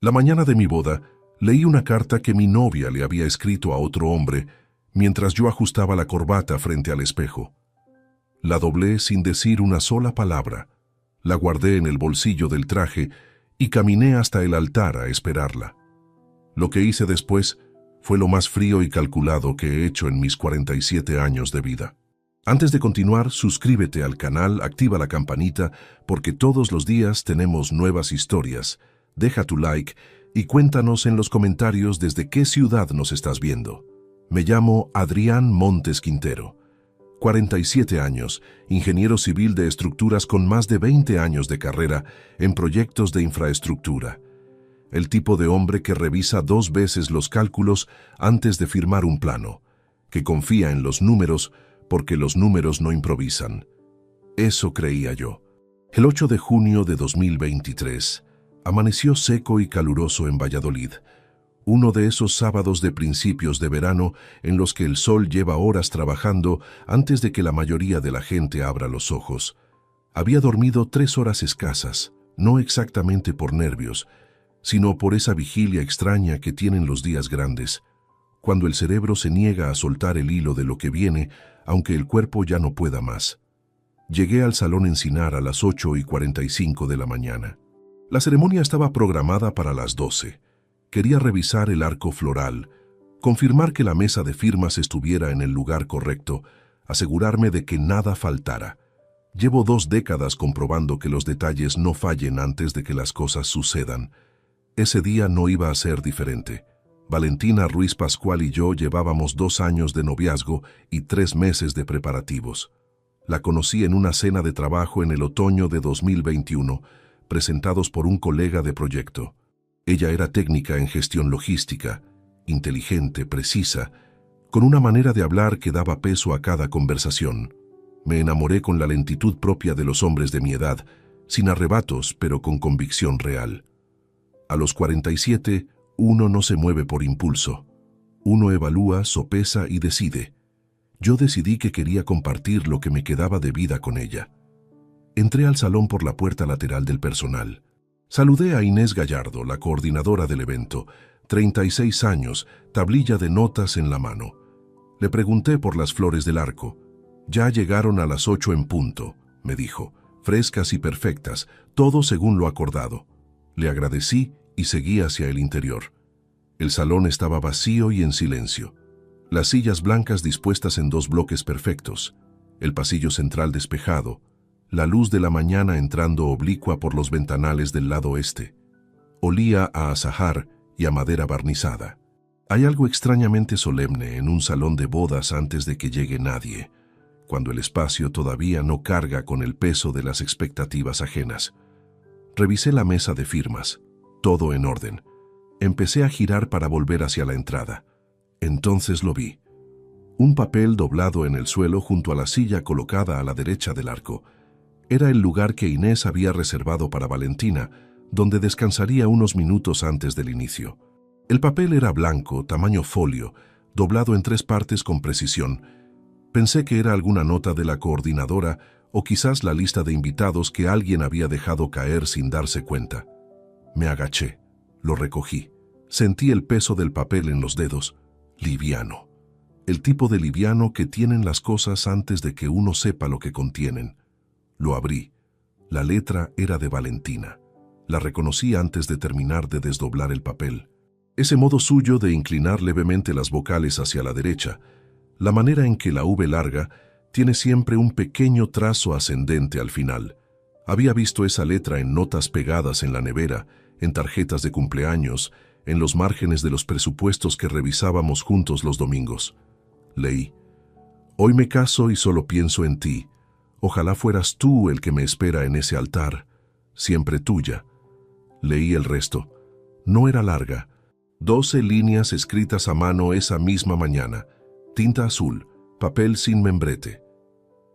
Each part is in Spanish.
La mañana de mi boda, leí una carta que mi novia le había escrito a otro hombre mientras yo ajustaba la corbata frente al espejo. La doblé sin decir una sola palabra, la guardé en el bolsillo del traje y caminé hasta el altar a esperarla. Lo que hice después fue lo más frío y calculado que he hecho en mis 47 años de vida. Antes de continuar, suscríbete al canal, activa la campanita, porque todos los días tenemos nuevas historias. Deja tu like y cuéntanos en los comentarios desde qué ciudad nos estás viendo. Me llamo Adrián Montes Quintero, 47 años, ingeniero civil de estructuras con más de 20 años de carrera en proyectos de infraestructura. El tipo de hombre que revisa 2 veces los cálculos antes de firmar un plano, que confía en los números porque los números no improvisan. Eso creía yo. El 8 de junio de 2023, amaneció seco y caluroso en Valladolid, uno de esos sábados de principios de verano en los que el sol lleva horas trabajando antes de que la mayoría de la gente abra los ojos. Había dormido 3 horas escasas, no exactamente por nervios, sino por esa vigilia extraña que tienen los días grandes, cuando el cerebro se niega a soltar el hilo de lo que viene, aunque el cuerpo ya no pueda más. Llegué al Salón Encinar a las 8:45 de la mañana. La ceremonia estaba programada para las 12. Quería revisar el arco floral, confirmar que la mesa de firmas estuviera en el lugar correcto, asegurarme de que nada faltara. Llevo 2 décadas comprobando que los detalles no fallen antes de que las cosas sucedan. Ese día no iba a ser diferente. Valentina Ruiz Pascual y yo llevábamos 2 años de noviazgo y 3 meses de preparativos. La conocí en una cena de trabajo en el otoño de 2021, presentados por un colega de proyecto. Ella era técnica en gestión logística, inteligente, precisa, con una manera de hablar que daba peso a cada conversación. Me enamoré con la lentitud propia de los hombres de mi edad, sin arrebatos, pero con convicción real. A los 47, uno no se mueve por impulso. Uno evalúa, sopesa y decide. Yo decidí que quería compartir lo que me quedaba de vida con ella. Entré al salón por la puerta lateral del personal. Saludé a Inés Gallardo, la coordinadora del evento, 36 años, tablilla de notas en la mano. Le pregunté por las flores del arco. Ya llegaron a las 8 en punto, me dijo, frescas y perfectas, todo según lo acordado. Le agradecí y seguí hacia el interior. El salón estaba vacío y en silencio. Las sillas blancas dispuestas en 2 bloques perfectos, el pasillo central despejado, la luz de la mañana entrando oblicua por los ventanales del lado este. Olía a azahar y a madera barnizada. Hay algo extrañamente solemne en un salón de bodas antes de que llegue nadie, cuando el espacio todavía no carga con el peso de las expectativas ajenas. Revisé la mesa de firmas, todo en orden. Empecé a girar para volver hacia la entrada. Entonces lo vi. Un papel doblado en el suelo junto a la silla colocada a la derecha del arco. Era el lugar que Inés había reservado para Valentina, donde descansaría unos minutos antes del inicio. El papel era blanco, tamaño folio, doblado en 3 partes con precisión. Pensé que era alguna nota de la coordinadora o quizás la lista de invitados que alguien había dejado caer sin darse cuenta. Me agaché, lo recogí. Sentí el peso del papel en los dedos. Liviano. El tipo de liviano que tienen las cosas antes de que uno sepa lo que contienen. Lo abrí. La letra era de Valentina. La reconocí antes de terminar de desdoblar el papel. Ese modo suyo de inclinar levemente las vocales hacia la derecha, la manera en que la V larga tiene siempre un pequeño trazo ascendente al final. Había visto esa letra en notas pegadas en la nevera, en tarjetas de cumpleaños, en los márgenes de los presupuestos que revisábamos juntos los domingos. Leí: Hoy me caso y solo pienso en ti. Ojalá fueras tú el que me espera en ese altar. Siempre tuya. Leí el resto. No era larga. 12 líneas escritas a mano esa misma mañana. Tinta azul, papel sin membrete.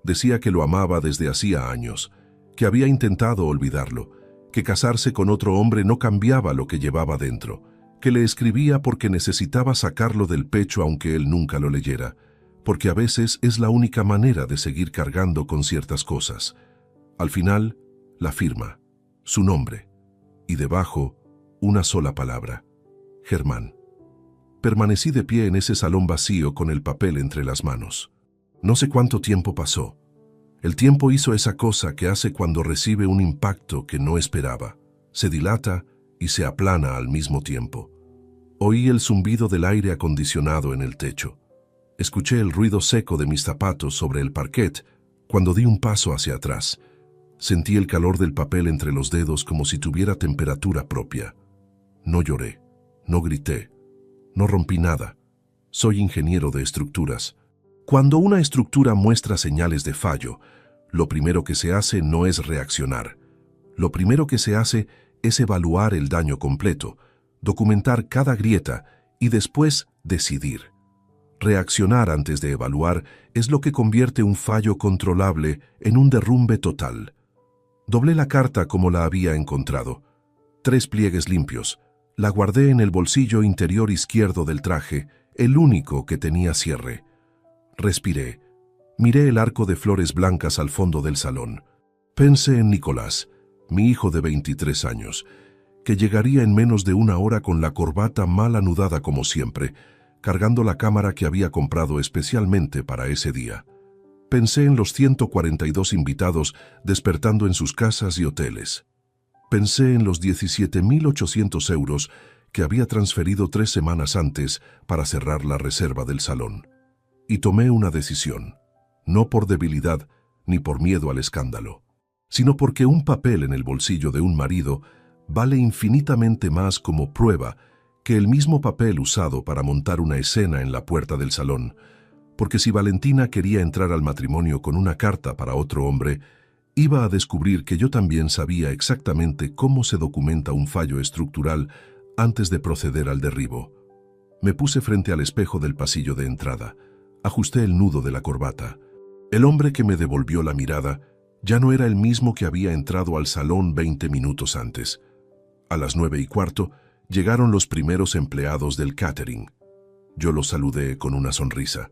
Decía que lo amaba desde hacía años, que había intentado olvidarlo, que casarse con otro hombre no cambiaba lo que llevaba dentro, que le escribía porque necesitaba sacarlo del pecho aunque él nunca lo leyera, porque a veces es la única manera de seguir cargando con ciertas cosas. Al final, la firma, su nombre, y debajo, una sola palabra: Germán. Permanecí de pie en ese salón vacío con el papel entre las manos. No sé cuánto tiempo pasó. El tiempo hizo esa cosa que hace cuando recibe un impacto que no esperaba. Se dilata y se aplana al mismo tiempo. Oí el zumbido del aire acondicionado en el techo. Escuché el ruido seco de mis zapatos sobre el parquet cuando di un paso hacia atrás. Sentí el calor del papel entre los dedos como si tuviera temperatura propia. No lloré, no grité, no rompí nada. Soy ingeniero de estructuras. Cuando una estructura muestra señales de fallo, lo primero que se hace no es reaccionar. Lo primero que se hace es evaluar el daño completo, documentar cada grieta y después decidir. Reaccionar antes de evaluar es lo que convierte un fallo controlable en un derrumbe total. Doblé la carta como la había encontrado. 3 pliegues limpios. La guardé en el bolsillo interior izquierdo del traje, el único que tenía cierre. Respiré. Miré el arco de flores blancas al fondo del salón. Pensé en Nicolás, mi hijo de 23 años, que llegaría en menos de una hora con la corbata mal anudada como siempre, cargando la cámara que había comprado especialmente para ese día. Pensé en los 142 invitados despertando en sus casas y hoteles. Pensé en los 17.800 euros que había transferido 3 semanas antes para cerrar la reserva del salón. Y tomé una decisión, no por debilidad ni por miedo al escándalo, sino porque un papel en el bolsillo de un marido vale infinitamente más como prueba que el mismo papel usado para montar una escena en la puerta del salón, porque si Valentina quería entrar al matrimonio con una carta para otro hombre, iba a descubrir que yo también sabía exactamente cómo se documenta un fallo estructural antes de proceder al derribo. Me puse frente al espejo del pasillo de entrada, ajusté el nudo de la corbata. El hombre que me devolvió la mirada ya no era el mismo que había entrado al salón 20 minutos antes. A las 9:15 llegaron los primeros empleados del catering. Yo los saludé con una sonrisa.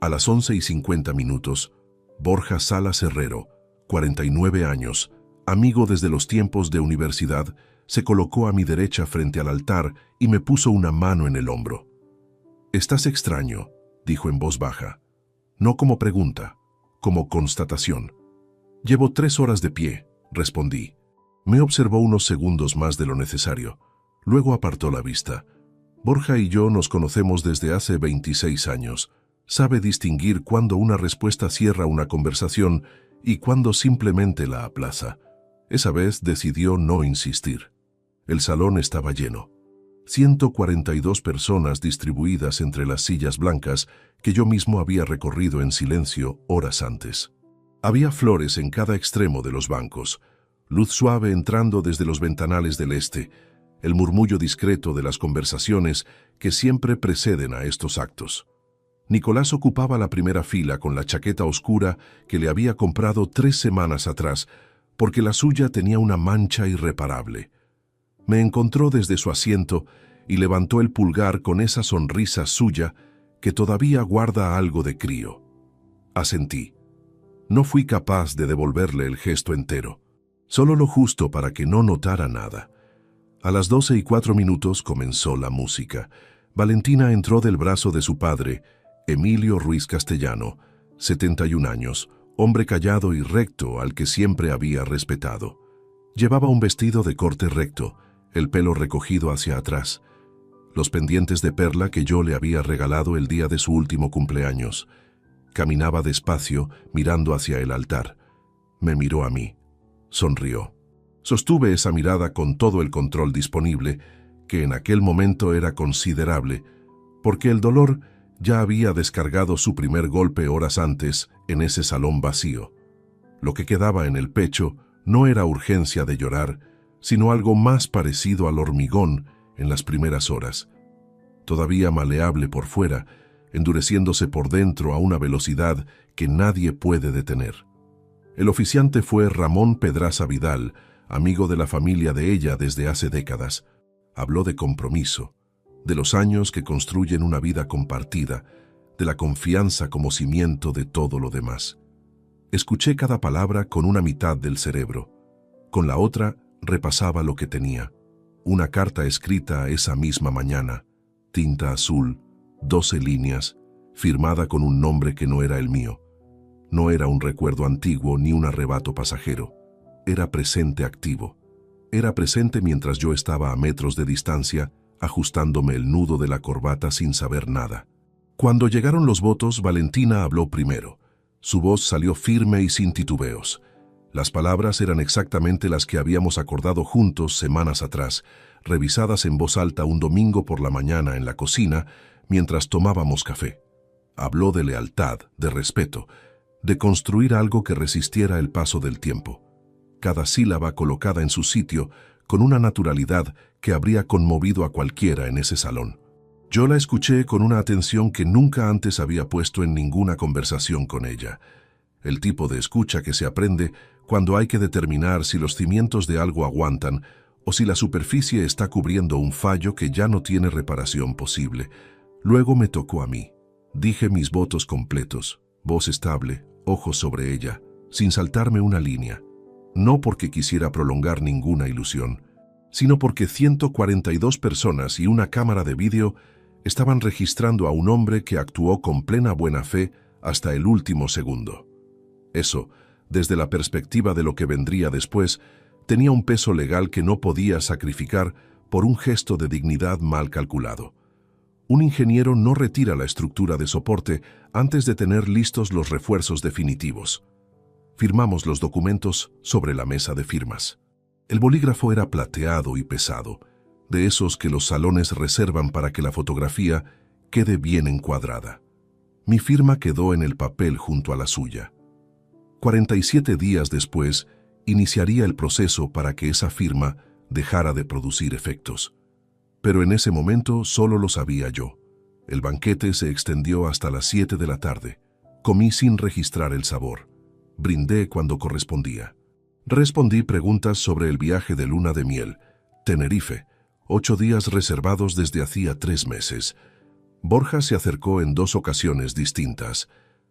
A las 11:50, Borja Salas Herrero, 49 años, amigo desde los tiempos de universidad, se colocó a mi derecha frente al altar y me puso una mano en el hombro. «Estás extraño», dijo en voz baja. No como pregunta, como constatación. «Llevo 3 horas de pie», respondí. Me observó unos segundos más de lo necesario. Luego apartó la vista. «Borja y yo nos conocemos desde hace 26 años. Sabe distinguir cuándo una respuesta cierra una conversación y cuándo simplemente la aplaza. Esa vez decidió no insistir. El salón estaba lleno. 142 personas distribuidas entre las sillas blancas que yo mismo había recorrido en silencio horas antes. Había flores en cada extremo de los bancos, luz suave entrando desde los ventanales del este, el murmullo discreto de las conversaciones que siempre preceden a estos actos. Nicolás ocupaba la primera fila con la chaqueta oscura que le había comprado 3 semanas atrás, porque la suya tenía una mancha irreparable. Me encontró desde su asiento y levantó el pulgar con esa sonrisa suya que todavía guarda algo de crío. Asentí. No fui capaz de devolverle el gesto entero, solo lo justo para que no notara nada. A las 12:04 comenzó la música. Valentina entró del brazo de su padre, Emilio Ruiz Castellano, 71 años, hombre callado y recto al que siempre había respetado. Llevaba un vestido de corte recto, el pelo recogido hacia atrás, los pendientes de perla que yo le había regalado el día de su último cumpleaños. Caminaba despacio, mirando hacia el altar. Me miró a mí. Sonrió. Sostuve esa mirada con todo el control disponible, que en aquel momento era considerable, porque el dolor ya había descargado su primer golpe horas antes en ese salón vacío. Lo que quedaba en el pecho no era urgencia de llorar, sino algo más parecido al hormigón en las primeras horas. Todavía maleable por fuera, endureciéndose por dentro a una velocidad que nadie puede detener. El oficiante fue Ramón Pedraza Vidal, amigo de la familia de ella desde hace décadas. Habló de compromiso, de los años que construyen una vida compartida, de la confianza como cimiento de todo lo demás. Escuché cada palabra con una mitad del cerebro. Con la otra repasaba lo que tenía. una carta escrita esa misma mañana, tinta azul, 12 líneas, firmada con un nombre que no era el mío. No era un recuerdo antiguo ni un arrebato pasajero. Era presente activo. Era presente mientras yo estaba a metros de distancia, ajustándome el nudo de la corbata sin saber nada. Cuando llegaron los votos, Valentina habló primero. Su voz salió firme y sin titubeos. Las palabras eran exactamente las que habíamos acordado juntos semanas atrás, revisadas en voz alta un domingo por la mañana en la cocina, mientras tomábamos café. Habló de lealtad, de respeto, de construir algo que resistiera el paso del tiempo. Cada sílaba colocada en su sitio, con una naturalidad que habría conmovido a cualquiera en ese salón. Yo la escuché con una atención que nunca antes había puesto en ninguna conversación con ella. El tipo de escucha que se aprende cuando hay que determinar si los cimientos de algo aguantan o si la superficie está cubriendo un fallo que ya no tiene reparación posible. Luego me tocó a mí. Dije mis votos completos, voz estable, ojos sobre ella, sin saltarme una línea. No porque quisiera prolongar ninguna ilusión, sino porque 142 personas y una cámara de vídeo estaban registrando a un hombre que actuó con plena buena fe hasta el último segundo. Eso, desde la perspectiva de lo que vendría después, tenía un peso legal que no podía sacrificar por un gesto de dignidad mal calculado. Un ingeniero no retira la estructura de soporte antes de tener listos los refuerzos definitivos. Firmamos los documentos sobre la mesa de firmas. El bolígrafo era plateado y pesado, de esos que los salones reservan para que la fotografía quede bien encuadrada. Mi firma quedó en el papel junto a la suya. 47 días después, iniciaría el proceso para que esa firma dejara de producir efectos. Pero en ese momento solo lo sabía yo. El banquete se extendió hasta las 7 de la tarde. Comí sin registrar el sabor. Brindé cuando correspondía. Respondí preguntas sobre el viaje de luna de miel, Tenerife, 8 días reservados desde hacía 3 meses. Borja se acercó en 2 ocasiones distintas.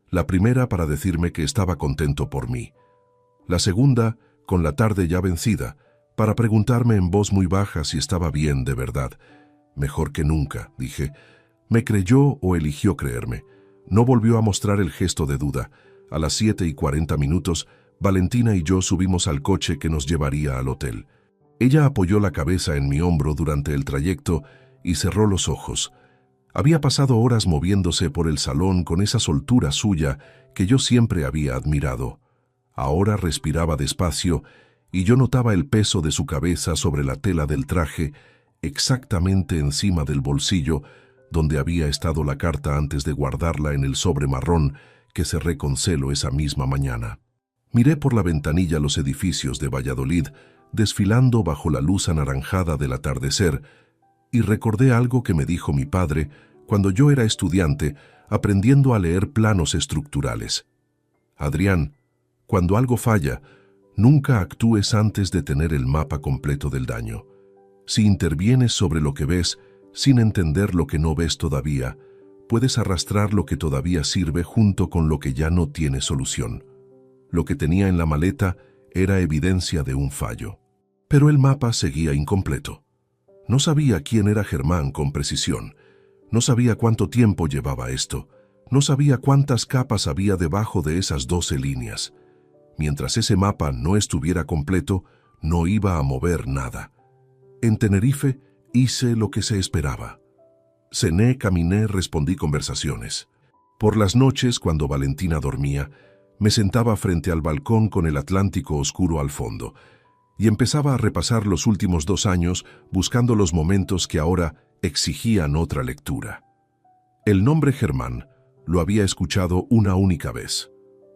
La primera para decirme que estaba contento por mí. La segunda, con la tarde ya vencida, para preguntarme en voz muy baja si estaba bien de verdad. Mejor que nunca, dije. Me creyó o eligió creerme. No volvió a mostrar el gesto de duda. A las 7:40, Valentina y yo subimos al coche que nos llevaría al hotel. Ella apoyó la cabeza en mi hombro durante el trayecto y cerró los ojos. Había pasado horas moviéndose por el salón con esa soltura suya que yo siempre había admirado. Ahora respiraba despacio y yo notaba el peso de su cabeza sobre la tela del traje, exactamente encima del bolsillo donde había estado la carta antes de guardarla en el sobre marrón que cerré con celo esa misma mañana. Miré por la ventanilla los edificios de Valladolid desfilando bajo la luz anaranjada del atardecer y recordé algo que me dijo mi padre cuando yo era estudiante aprendiendo a leer planos estructurales. Adrián, cuando algo falla, nunca actúes antes de tener el mapa completo del daño. Si intervienes sobre lo que ves, sin entender lo que no ves todavía, puedes arrastrar lo que todavía sirve junto con lo que ya no tiene solución. Lo que tenía en la maleta era evidencia de un fallo. Pero el mapa seguía incompleto. No sabía quién era Germán con precisión. No sabía cuánto tiempo llevaba esto. No sabía cuántas capas había debajo de esas 12 líneas. Mientras ese mapa no estuviera completo, no iba a mover nada. En Tenerife hice lo que se esperaba. Cené, caminé, respondí conversaciones. Por las noches, cuando Valentina dormía, me sentaba frente al balcón con el Atlántico oscuro al fondo y empezaba a repasar los últimos 2 años buscando los momentos que ahora exigían otra lectura. El nombre Germán lo había escuchado una única vez.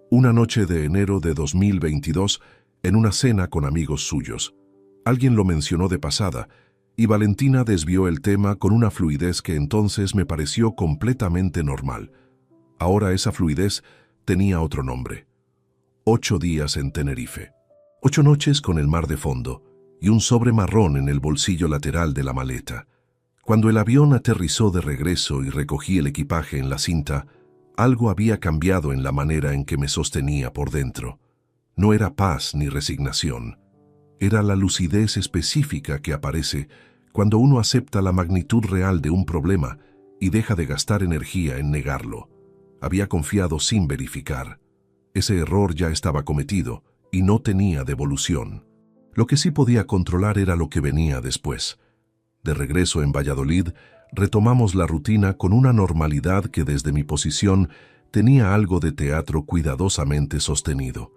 Una noche de enero de 2022, en una cena con amigos suyos. Alguien lo mencionó de pasada, y Valentina desvió el tema con una fluidez que entonces me pareció completamente normal. Ahora esa fluidez tenía otro nombre. 8 días en Tenerife. 8 noches con el mar de fondo y un sobre marrón en el bolsillo lateral de la maleta. Cuando el avión aterrizó de regreso y recogí el equipaje en la cinta, algo había cambiado en la manera en que me sostenía por dentro. No era paz ni resignación. Era la lucidez específica que aparece cuando uno acepta la magnitud real de un problema y deja de gastar energía en negarlo. Había confiado sin verificar. Ese error ya estaba cometido y no tenía devolución. Lo que sí podía controlar era lo que venía después. De regreso en Valladolid, retomamos la rutina con una normalidad que desde mi posición tenía algo de teatro cuidadosamente sostenido.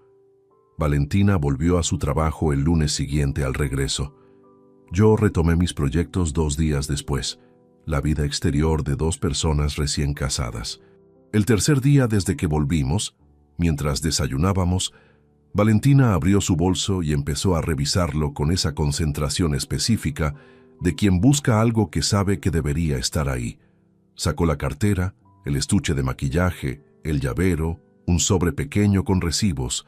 Valentina volvió a su trabajo el lunes siguiente al regreso. Yo retomé mis proyectos 2 días después, la vida exterior de 2 personas recién casadas. El tercer día desde que volvimos, mientras desayunábamos, Valentina abrió su bolso y empezó a revisarlo con esa concentración específica de quien busca algo que sabe que debería estar ahí. Sacó la cartera, el estuche de maquillaje, el llavero, un sobre pequeño con recibos.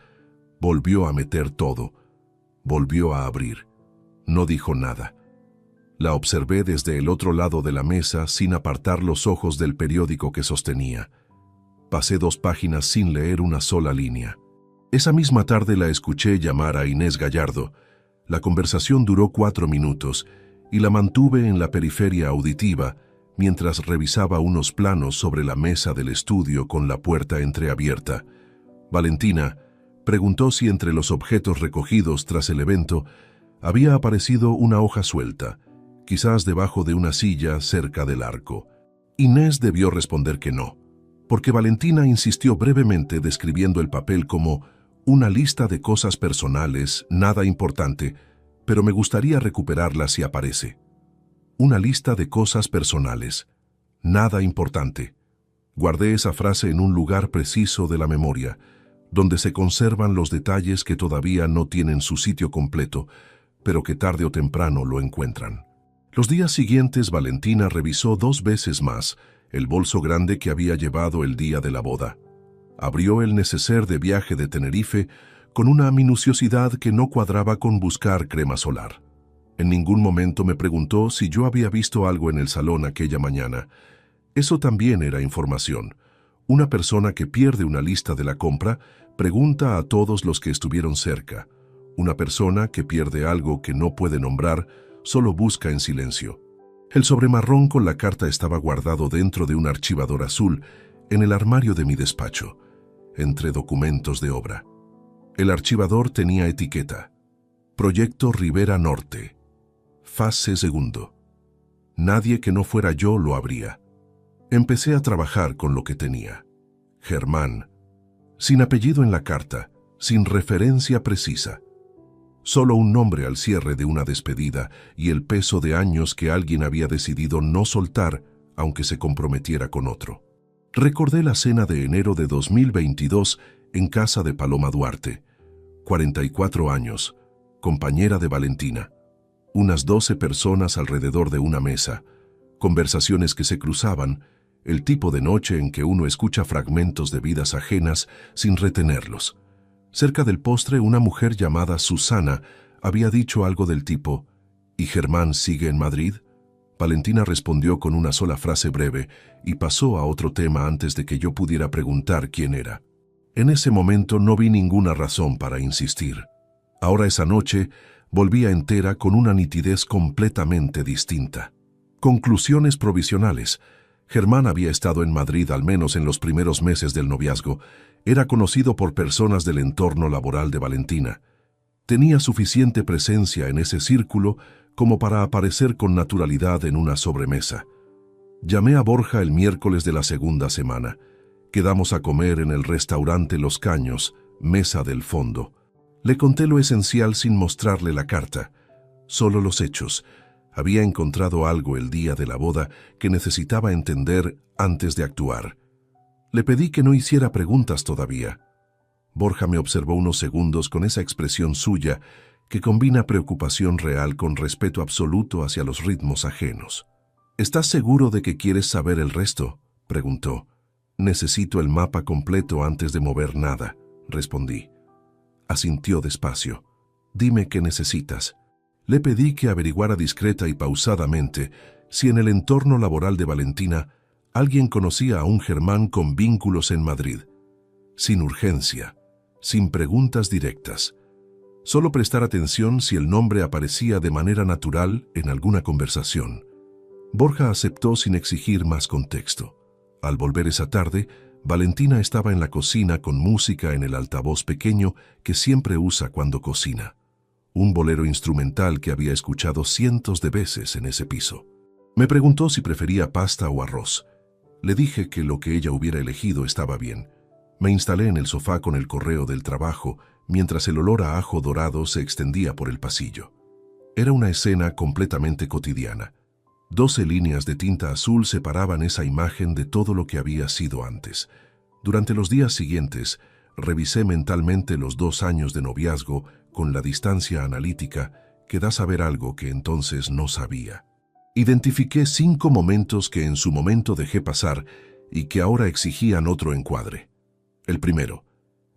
Volvió a meter todo. Volvió a abrir. No dijo nada. La observé desde el otro lado de la mesa sin apartar los ojos del periódico que sostenía. Pasé 2 páginas sin leer una sola línea. Esa misma tarde la escuché llamar a Inés Gallardo. La conversación duró 4 minutos y la mantuve en la periferia auditiva mientras revisaba unos planos sobre la mesa del estudio con la puerta entreabierta. Valentina preguntó si entre los objetos recogidos tras el evento había aparecido una hoja suelta, quizás debajo de una silla cerca del arco. Inés debió responder que no, porque Valentina insistió brevemente describiendo el papel como una lista de cosas personales, nada importante, pero me gustaría recuperarla si aparece. Una lista de cosas personales, nada importante. Guardé esa frase en un lugar preciso de la memoria, donde se conservan los detalles que todavía no tienen su sitio completo, pero que tarde o temprano lo encuentran. Los días siguientes Valentina revisó 2 veces más el bolso grande que había llevado el día de la boda. Abrió el neceser de viaje de Tenerife con una minuciosidad que no cuadraba con buscar crema solar. En ningún momento me preguntó si yo había visto algo en el salón aquella mañana. Eso también era información. Una persona que pierde una lista de la compra pregunta a todos los que estuvieron cerca. Una persona que pierde algo que no puede nombrar solo busca en silencio. El sobre marrón con la carta estaba guardado dentro de un archivador azul en el armario de mi despacho, entre documentos de obra. El archivador tenía etiqueta: Proyecto Ribera Norte, fase 2. Nadie que no fuera yo lo abría. Empecé a trabajar con lo que tenía. Germán, sin apellido en la carta, sin referencia precisa. Solo un nombre al cierre de una despedida y el peso de años que alguien había decidido no soltar, aunque se comprometiera con otro. Recordé la cena de enero de 2022 en casa de Paloma Duarte, 44 años, compañera de Valentina. Unas 12 personas alrededor de una mesa, conversaciones que se cruzaban, el tipo de noche en que uno escucha fragmentos de vidas ajenas sin retenerlos. Cerca del postre, una mujer llamada Susana había dicho algo del tipo: ¿Y Germán sigue en Madrid? Valentina respondió con una sola frase breve y pasó a otro tema antes de que yo pudiera preguntar quién era. En ese momento no vi ninguna razón para insistir. Ahora esa noche volvía entera con una nitidez completamente distinta. Conclusiones provisionales. Germán había estado en Madrid al menos en los primeros meses del noviazgo. Era conocido por personas del entorno laboral de Valentina. Tenía suficiente presencia en ese círculo como para aparecer con naturalidad en una sobremesa. Llamé a Borja el miércoles de la segunda semana. Quedamos a comer en el restaurante Los Caños, mesa del fondo. Le conté lo esencial sin mostrarle la carta, solo los hechos. Había encontrado algo el día de la boda que necesitaba entender antes de actuar. Le pedí que no hiciera preguntas todavía. Borja me observó unos segundos con esa expresión suya que combina preocupación real con respeto absoluto hacia los ritmos ajenos. ¿Estás seguro de que quieres saber el resto?, preguntó. Necesito el mapa completo antes de mover nada, respondí. Asintió despacio. Dime qué necesitas. Le pedí que averiguara discreta y pausadamente si en el entorno laboral de Valentina alguien conocía a un Germán con vínculos en Madrid. Sin urgencia, sin preguntas directas. Solo prestar atención si el nombre aparecía de manera natural en alguna conversación. Borja aceptó sin exigir más contexto. Al volver esa tarde, Valentina estaba en la cocina con música en el altavoz pequeño que siempre usa cuando cocina. Un bolero instrumental que había escuchado cientos de veces en ese piso. Me preguntó si prefería pasta o arroz. Le dije que lo que ella hubiera elegido estaba bien. Me instalé en el sofá con el correo del trabajo mientras el olor a ajo dorado se extendía por el pasillo. Era una escena completamente cotidiana. 12 líneas de tinta azul separaban esa imagen de todo lo que había sido antes. Durante los días siguientes, revisé mentalmente los 2 años de noviazgo con la distancia analítica que da saber algo que entonces no sabía. Identifiqué 5 momentos que en su momento dejé pasar y que ahora exigían otro encuadre. El primero.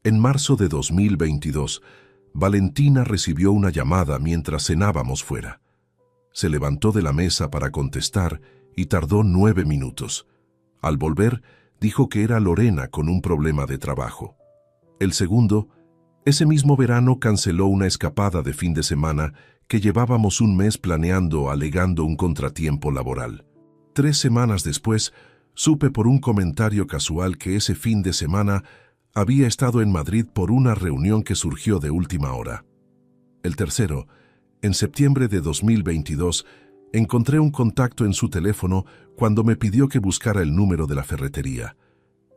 En marzo de 2022, Valentina recibió una llamada mientras cenábamos fuera. Se levantó de la mesa para contestar y tardó 9 minutos. Al volver, dijo que era Lorena con un problema de trabajo. El segundo, ese mismo verano canceló una escapada de fin de semana que llevábamos un mes planeando alegando un contratiempo laboral. 3 semanas después, supe por un comentario casual que ese fin de semana había estado en Madrid por una reunión que surgió de última hora. El tercero, en septiembre de 2022, encontré un contacto en su teléfono cuando me pidió que buscara el número de la ferretería.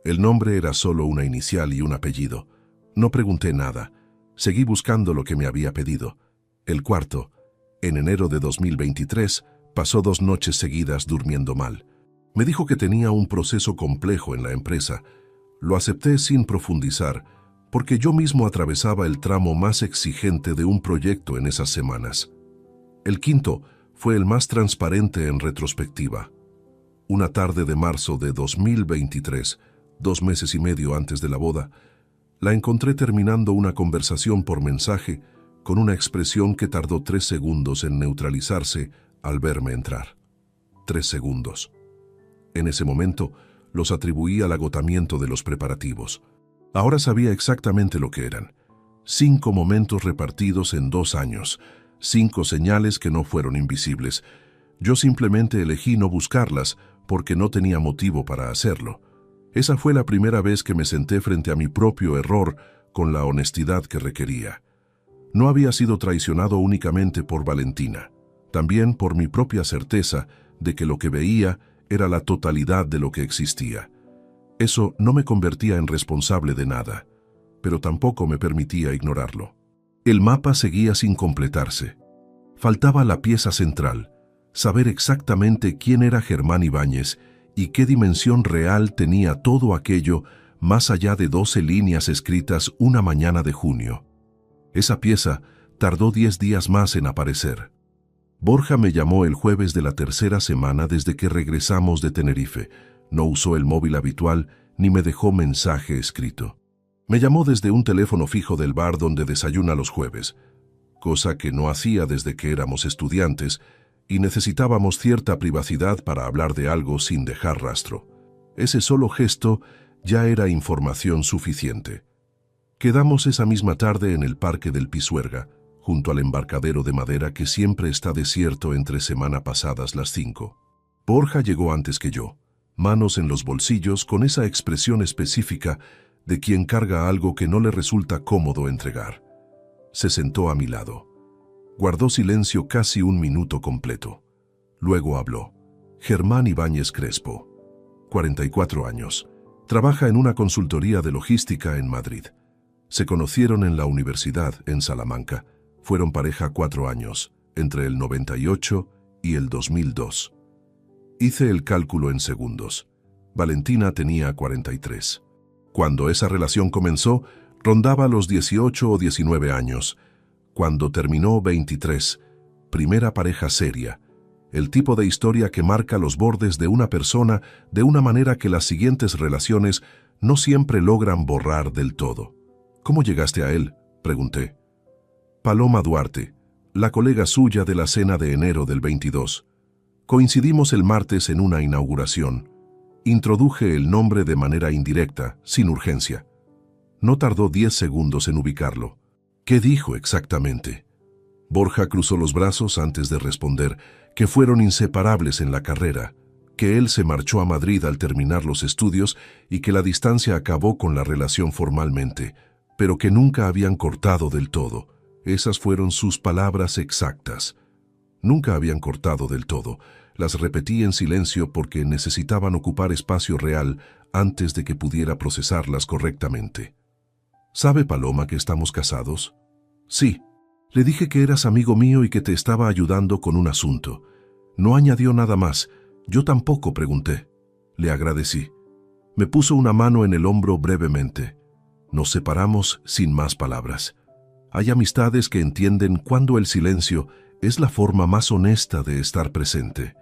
El nombre era solo una inicial y un apellido. No pregunté nada. Seguí buscando lo que me había pedido. El cuarto, en enero de 2023, pasó 2 noches seguidas durmiendo mal. Me dijo que tenía un proceso complejo en la empresa. Lo acepté sin profundizar, porque yo mismo atravesaba el tramo más exigente de un proyecto en esas semanas. El quinto fue el más transparente en retrospectiva. Una tarde de marzo de 2023, 2 meses y medio antes de la boda, la encontré terminando una conversación por mensaje con una expresión que tardó 3 segundos en neutralizarse al verme entrar. 3 segundos. En ese momento, los atribuí al agotamiento de los preparativos. Ahora sabía exactamente lo que eran. 5 momentos repartidos en 2 años. 5 señales que no fueron invisibles. Yo simplemente elegí no buscarlas porque no tenía motivo para hacerlo. Esa fue la primera vez que me senté frente a mi propio error con la honestidad que requería. No había sido traicionado únicamente por Valentina, también por mi propia certeza de que lo que veía era la totalidad de lo que existía. Eso no me convertía en responsable de nada, pero tampoco me permitía ignorarlo. El mapa seguía sin completarse. Faltaba la pieza central, saber exactamente quién era Germán Ibáñez y qué dimensión real tenía todo aquello más allá de 12 líneas escritas una mañana de junio. Esa pieza tardó 10 días más en aparecer. Borja me llamó el jueves de la 3ª semana desde que regresamos de Tenerife. No usó el móvil habitual ni me dejó mensaje escrito. Me llamó desde un teléfono fijo del bar donde desayuna los jueves, cosa que no hacía desde que éramos estudiantes, y necesitábamos cierta privacidad para hablar de algo sin dejar rastro. Ese solo gesto ya era información suficiente. Quedamos esa misma tarde en el Parque del Pisuerga, junto al embarcadero de madera que siempre está desierto entre semana pasadas las 5. Borja llegó antes que yo, manos en los bolsillos con esa expresión específica de quien carga algo que no le resulta cómodo entregar. Se sentó a mi lado. Guardó silencio casi 1 minuto completo. Luego habló. Germán Ibáñez Crespo, 44 años. Trabaja en una consultoría de logística en Madrid. Se conocieron en la universidad en Salamanca. Fueron pareja 4 años, entre el 98 y el 2002. Hice el cálculo en segundos. Valentina tenía 43. Cuando esa relación comenzó, rondaba los 18 o 19 años. Cuando terminó, 23. Primera pareja seria. El tipo de historia que marca los bordes de una persona de una manera que las siguientes relaciones no siempre logran borrar del todo. ¿Cómo llegaste a él?, pregunté. Paloma Duarte, la colega suya de la cena de enero del 22. Coincidimos el martes en una inauguración. Introduje el nombre de manera indirecta, sin urgencia. No tardó 10 segundos en ubicarlo. ¿Qué dijo exactamente? Borja cruzó los brazos antes de responder que fueron inseparables en la carrera, que él se marchó a Madrid al terminar los estudios y que la distancia acabó con la relación formalmente, pero que nunca habían cortado del todo. Esas fueron sus palabras exactas. Nunca habían cortado del todo. Las repetí en silencio porque necesitaban ocupar espacio real antes de que pudiera procesarlas correctamente. ¿Sabe, Paloma, que estamos casados? Sí. Le dije que eras amigo mío y que te estaba ayudando con un asunto. No añadió nada más. Yo tampoco pregunté. Le agradecí. Me puso una mano en el hombro brevemente. Nos separamos sin más palabras. Hay amistades que entienden cuando el silencio es la forma más honesta de estar presente.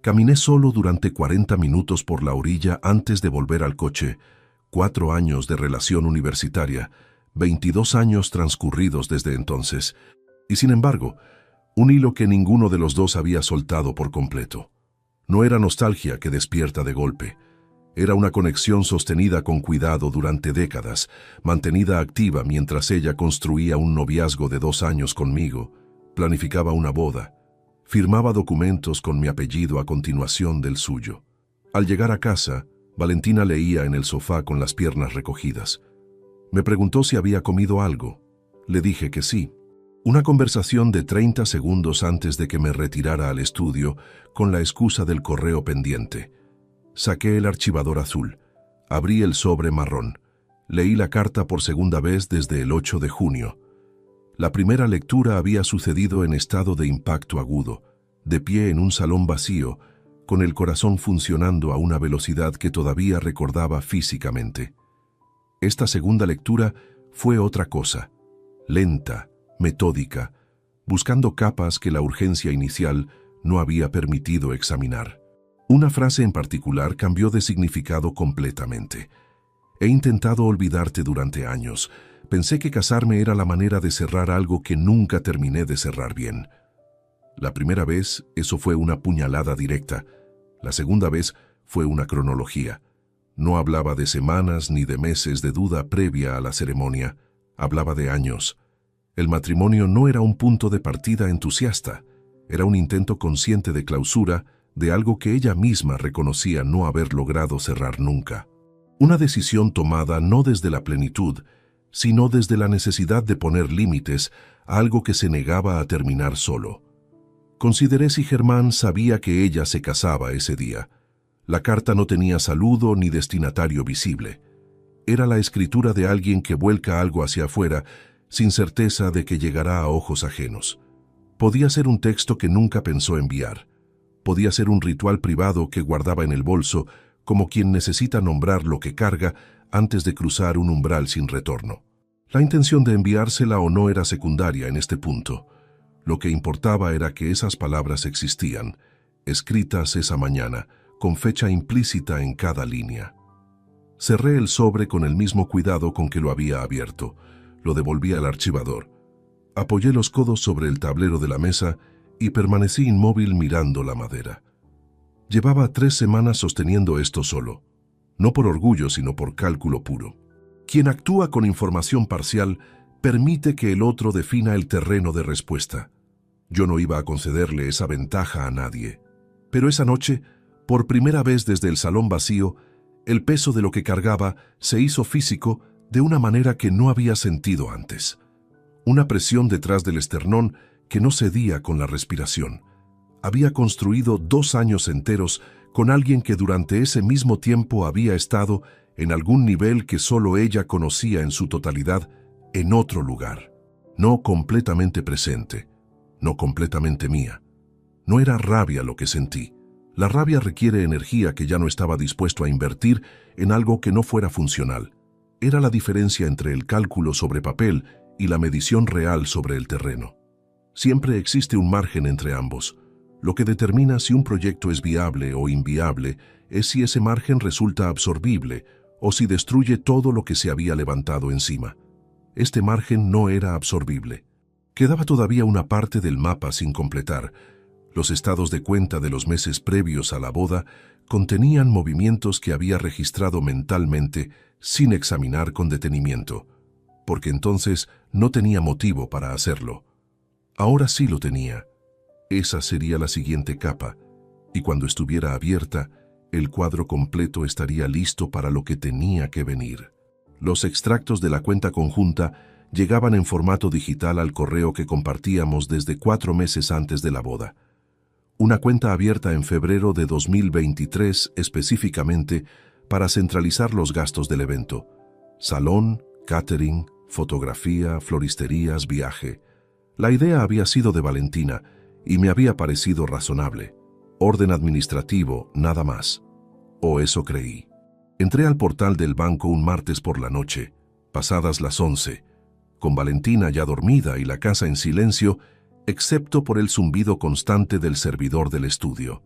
Caminé solo durante 40 minutos por la orilla antes de volver al coche. 4 años de relación universitaria, 22 años transcurridos desde entonces, y sin embargo, un hilo que ninguno de los dos había soltado por completo. No era nostalgia que despierta de golpe. Era una conexión sostenida con cuidado durante décadas, mantenida activa mientras ella construía un noviazgo de 2 años conmigo, planificaba una boda, firmaba documentos con mi apellido a continuación del suyo. Al llegar a casa, Valentina leía en el sofá con las piernas recogidas. Me preguntó si había comido algo. Le dije que sí. Una conversación de 30 segundos antes de que me retirara al estudio con la excusa del correo pendiente. Saqué el archivador azul. Abrí el sobre marrón. Leí la carta por segunda vez desde el 8 de junio. La primera lectura había sucedido en estado de impacto agudo, de pie en un salón vacío, con el corazón funcionando a una velocidad que todavía recordaba físicamente. Esta segunda lectura fue otra cosa, lenta, metódica, buscando capas que la urgencia inicial no había permitido examinar. Una frase en particular cambió de significado completamente. He intentado olvidarte durante años. Pensé que casarme era la manera de cerrar algo que nunca terminé de cerrar bien. La primera vez, eso fue una puñalada directa. La segunda vez fue una cronología. No hablaba de semanas ni de meses de duda previa a la ceremonia. Hablaba de años. El matrimonio no era un punto de partida entusiasta. Era un intento consciente de clausura de algo que ella misma reconocía no haber logrado cerrar nunca. Una decisión tomada no desde la plenitud, sino desde la necesidad de poner límites a algo que se negaba a terminar solo. Consideré si Germán sabía que ella se casaba ese día. La carta no tenía saludo ni destinatario visible. Era la escritura de alguien que vuelca algo hacia afuera sin certeza de que llegará a ojos ajenos. Podía ser un texto que nunca pensó enviar. Podía ser un ritual privado que guardaba en el bolso, como quien necesita nombrar lo que carga antes de cruzar un umbral sin retorno. La intención de enviársela o no era secundaria en este punto. Lo que importaba era que esas palabras existían, escritas esa mañana, con fecha implícita en cada línea. Cerré el sobre con el mismo cuidado con que lo había abierto. Lo devolví al archivador. Apoyé los codos sobre el tablero de la mesa y permanecí inmóvil mirando la madera. Llevaba 3 semanas sosteniendo esto solo, no por orgullo sino por cálculo puro. Quien actúa con información parcial permite que el otro defina el terreno de respuesta. Yo no iba a concederle esa ventaja a nadie. Pero esa noche, por primera vez desde el salón vacío, el peso de lo que cargaba se hizo físico de una manera que no había sentido antes. Una presión detrás del esternón que no cedía con la respiración. Había construido 2 años enteros con alguien que durante ese mismo tiempo había estado en algún nivel que solo ella conocía en su totalidad, en otro lugar. No completamente presente, no completamente mía. No era rabia lo que sentí. La rabia requiere energía que ya no estaba dispuesto a invertir en algo que no fuera funcional. Era la diferencia entre el cálculo sobre papel y la medición real sobre el terreno. Siempre existe un margen entre ambos. Lo que determina si un proyecto es viable o inviable es si ese margen resulta absorbible o si destruye todo lo que se había levantado encima. Este margen no era absorbible. Quedaba todavía una parte del mapa sin completar. Los estados de cuenta de los meses previos a la boda contenían movimientos que había registrado mentalmente sin examinar con detenimiento. porque entonces no tenía motivo para hacerlo. Ahora sí lo tenía. Esa sería la siguiente capa, y cuando estuviera abierta, el cuadro completo estaría listo para lo que tenía que venir. Los extractos de la cuenta conjunta llegaban en formato digital al correo que compartíamos desde 4 meses antes de la boda. Una cuenta abierta en febrero de 2023 específicamente para centralizar los gastos del evento. Salón, catering, fotografía, floristerías, viaje. La idea había sido de Valentina y me había parecido razonable. Orden administrativo, nada más. O eso creí. Entré al portal del banco un martes por la noche, pasadas las 11, con Valentina ya dormida y la casa en silencio, excepto por el zumbido constante del servidor del estudio.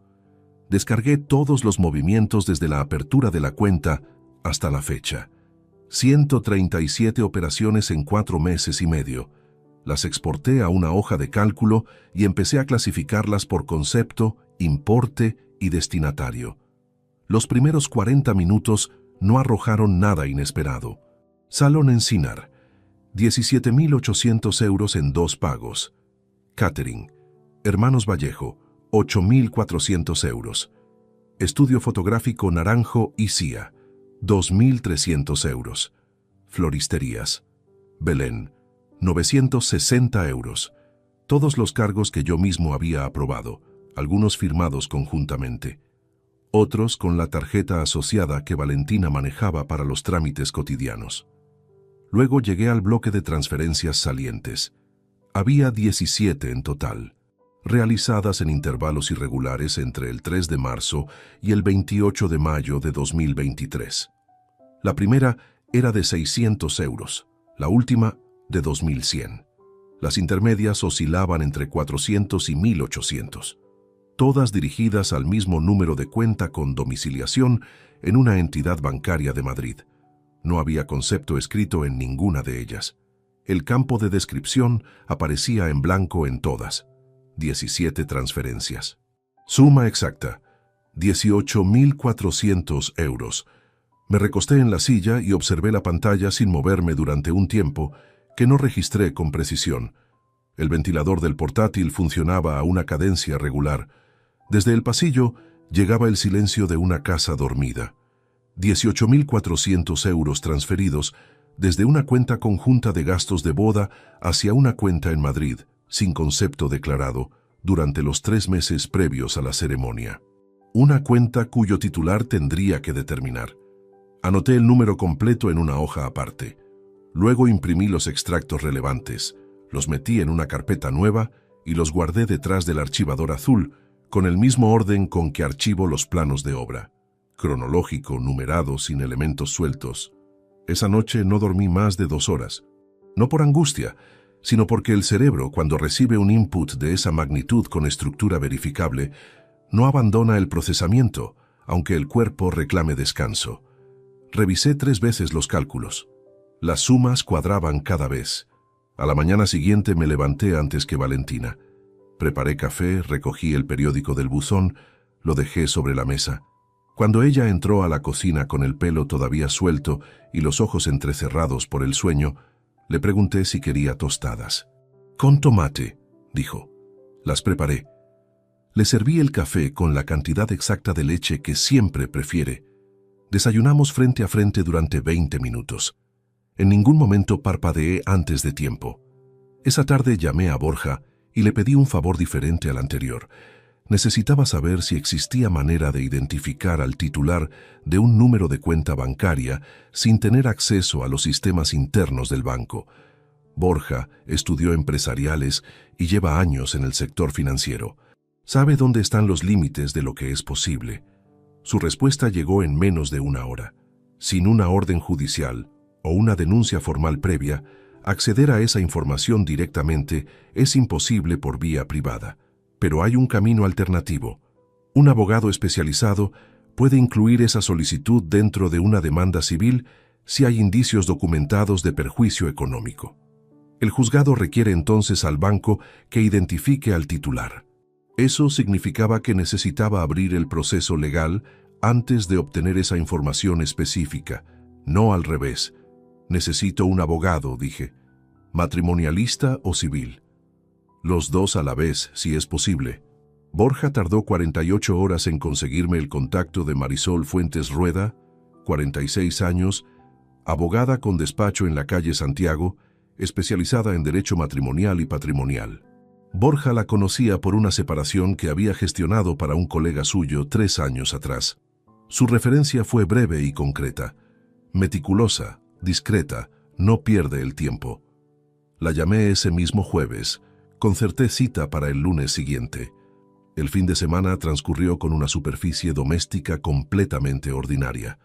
Descargué todos los movimientos desde la apertura de la cuenta hasta la fecha. 137 operaciones en 4 meses y medio. Las exporté a una hoja de cálculo y empecé a clasificarlas por concepto, importe y destinatario. Los primeros 40 minutos no arrojaron nada inesperado. Salón Encinar, 17.800 euros en 2 pagos. Catering, Hermanos Vallejo, 8.400 euros. Estudio fotográfico Naranjo y Cia, 2.300 euros. Floristerías, Belén, 960 euros. Todos los cargos que yo mismo había aprobado, algunos firmados conjuntamente. Otros con la tarjeta asociada que Valentina manejaba para los trámites cotidianos. Luego llegué al bloque de transferencias salientes. Había 17 en total, realizadas en intervalos irregulares entre el 3 de marzo y el 28 de mayo de 2023. La primera era de 600 euros, la última de 2.100. Las intermedias oscilaban entre 400 y 1.800. Todas dirigidas al mismo número de cuenta con domiciliación en una entidad bancaria de Madrid. No había concepto escrito en ninguna de ellas. El campo de descripción aparecía en blanco en todas. 17 transferencias. Suma exacta, 18.400 euros. Me recosté en la silla y observé la pantalla sin moverme durante un tiempo que no registré con precisión. El ventilador del portátil funcionaba a una cadencia regular. Desde el pasillo llegaba el silencio de una casa dormida. 18.400 euros transferidos desde una cuenta conjunta de gastos de boda hacia una cuenta en Madrid, sin concepto declarado, durante los 3 meses previos a la ceremonia. Una cuenta cuyo titular tendría que determinar. Anoté el número completo en una hoja aparte. Luego imprimí los extractos relevantes, los metí en una carpeta nueva y los guardé detrás del archivador azul, con el mismo orden con que archivo los planos de obra. Cronológico, numerado, sin elementos sueltos. Esa noche no dormí más de 2 horas. No por angustia, sino porque el cerebro, cuando recibe un input de esa magnitud con estructura verificable, no abandona el procesamiento, aunque el cuerpo reclame descanso. Revisé 3 veces los cálculos. Las sumas cuadraban cada vez. A la mañana siguiente me levanté antes que Valentina. Preparé café, recogí el periódico del buzón, lo dejé sobre la mesa. Cuando ella entró a la cocina con el pelo todavía suelto y los ojos entrecerrados por el sueño, le pregunté si quería tostadas. «Con tomate», dijo. Las preparé. Le serví el café con la cantidad exacta de leche que siempre prefiere. Desayunamos frente a frente durante 20 minutos. En ningún momento parpadeé antes de tiempo. Esa tarde llamé a Borja y le pedí un favor diferente al anterior. Necesitaba saber si existía manera de identificar al titular de un número de cuenta bancaria sin tener acceso a los sistemas internos del banco. Borja estudió empresariales y lleva años en el sector financiero. Sabe dónde están los límites de lo que es posible. Su respuesta llegó en menos de 1 hora. Sin una orden judicial o una denuncia formal previa, acceder a esa información directamente es imposible por vía privada. Pero hay un camino alternativo. Un abogado especializado puede incluir esa solicitud dentro de una demanda civil si hay indicios documentados de perjuicio económico. El juzgado requiere entonces al banco que identifique al titular. Eso significaba que necesitaba abrir el proceso legal antes de obtener esa información específica, no al revés. Necesito un abogado, dije. ¿Matrimonialista o civil? Los dos a la vez, si es posible. Borja tardó 48 horas en conseguirme el contacto de Marisol Fuentes Rueda, 46 años, abogada con despacho en la calle Santiago, especializada en derecho matrimonial y patrimonial. Borja la conocía por una separación que había gestionado para un colega suyo 3 años atrás. Su referencia fue breve y concreta. Meticulosa, discreta, no pierde el tiempo. La llamé ese mismo jueves. Concerté cita para el lunes siguiente. El fin de semana transcurrió con una superficie doméstica completamente ordinaria.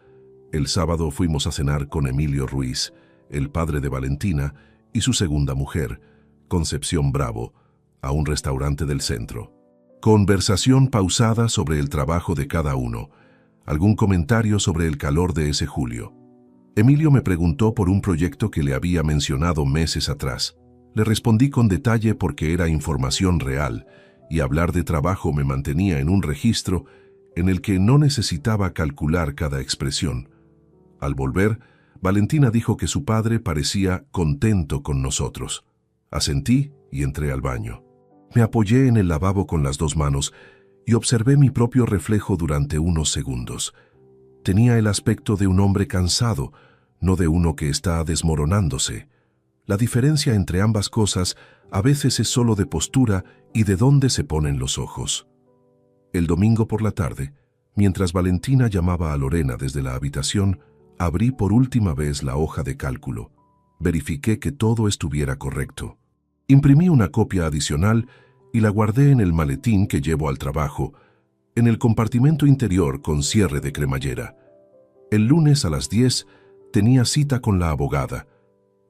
El sábado fuimos a cenar con Emilio Ruiz, el padre de Valentina, y su segunda mujer, Concepción Bravo, a un restaurante del centro. Conversación pausada sobre el trabajo de cada uno. Algún comentario sobre el calor de ese julio. Emilio me preguntó por un proyecto que le había mencionado meses atrás. Le respondí con detalle porque era información real, y hablar de trabajo me mantenía en un registro en el que no necesitaba calcular cada expresión. Al volver, Valentina dijo que su padre parecía contento con nosotros. Asentí y entré al baño. Me apoyé en el lavabo con las 2 manos y observé mi propio reflejo durante unos segundos. Tenía el aspecto de un hombre cansado, no de uno que está desmoronándose. La diferencia entre ambas cosas a veces es solo de postura y de dónde se ponen los ojos. El domingo por la tarde, mientras Valentina llamaba a Lorena desde la habitación, abrí por última vez la hoja de cálculo. Verifiqué que todo estuviera correcto. Imprimí una copia adicional y la guardé en el maletín que llevo al trabajo, en el compartimento interior con cierre de cremallera. El lunes a las 10 tenía cita con la abogada.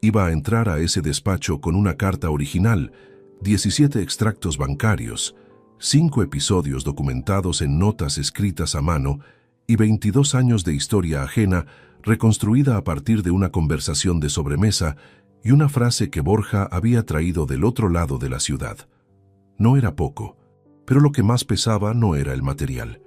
Iba a entrar a ese despacho con una carta original, 17 extractos bancarios, 5 episodios documentados en notas escritas a mano y 22 años de historia ajena reconstruida a partir de una conversación de sobremesa y una frase que Borja había traído del otro lado de la ciudad. No era poco, pero lo que más pesaba no era el material.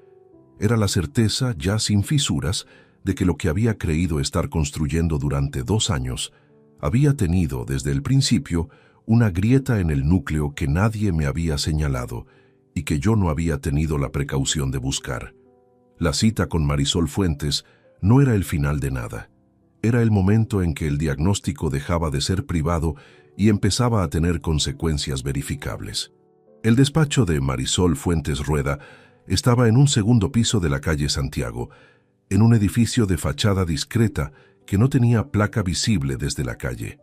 Era la certeza, ya sin fisuras, de que lo que había creído estar construyendo durante 2 años había tenido desde el principio una grieta en el núcleo que nadie me había señalado y que yo no había tenido la precaución de buscar. La cita con Marisol Fuentes no era el final de nada. Era el momento en que el diagnóstico dejaba de ser privado y empezaba a tener consecuencias verificables. El despacho de Marisol Fuentes Rueda estaba en un segundo piso de la calle Santiago, en un edificio de fachada discreta que no tenía placa visible desde la calle.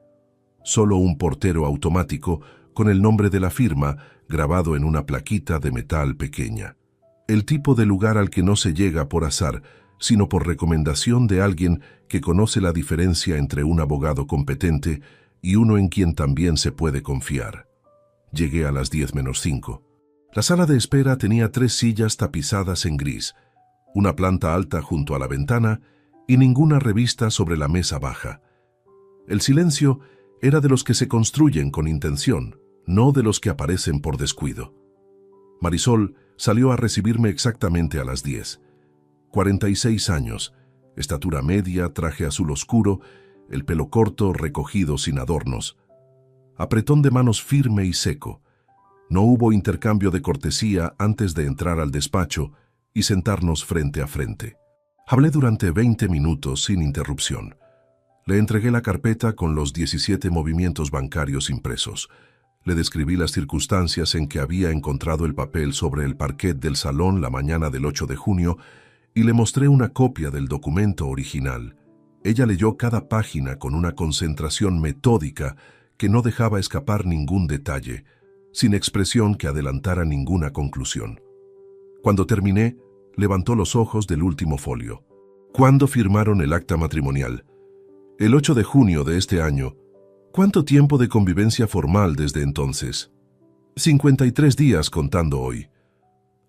Solo un portero automático con el nombre de la firma grabado en una plaquita de metal pequeña. El tipo de lugar al que no se llega por azar, sino por recomendación de alguien que conoce la diferencia entre un abogado competente y uno en quien también se puede confiar. Llegué a las 10:05. La sala de espera tenía 3 sillas tapizadas en gris, una planta alta junto a la ventana y ninguna revista sobre la mesa baja. El silencio era de los que se construyen con intención, no de los que aparecen por descuido. Marisol salió a recibirme exactamente a las 10. 46 años, estatura media, traje azul oscuro, el pelo corto, recogido sin adornos. Apretón de manos firme y seco. No hubo intercambio de cortesía antes de entrar al despacho y sentarnos frente a frente. Hablé durante 20 minutos sin interrupción. Le entregué la carpeta con los 17 movimientos bancarios impresos. Le describí las circunstancias en que había encontrado el papel sobre el parquet del salón la mañana del 8 de junio y le mostré una copia del documento original. Ella leyó cada página con una concentración metódica que no dejaba escapar ningún detalle, sin expresión que adelantara ninguna conclusión. Cuando terminé, levantó los ojos del último folio. ¿Cuándo firmaron el acta matrimonial? El 8 de junio de este año. ¿Cuánto tiempo de convivencia formal desde entonces? 53 días contando hoy.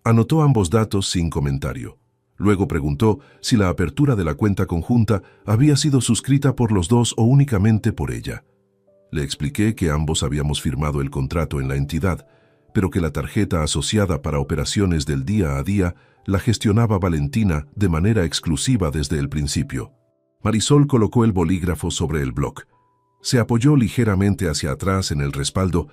Anotó ambos datos sin comentario. Luego preguntó si la apertura de la cuenta conjunta había sido suscrita por los dos o únicamente por ella. Le expliqué que ambos habíamos firmado el contrato en la entidad, pero que la tarjeta asociada para operaciones del día a día la gestionaba Valentina de manera exclusiva desde el principio. Marisol colocó el bolígrafo sobre el bloc. Se apoyó ligeramente hacia atrás en el respaldo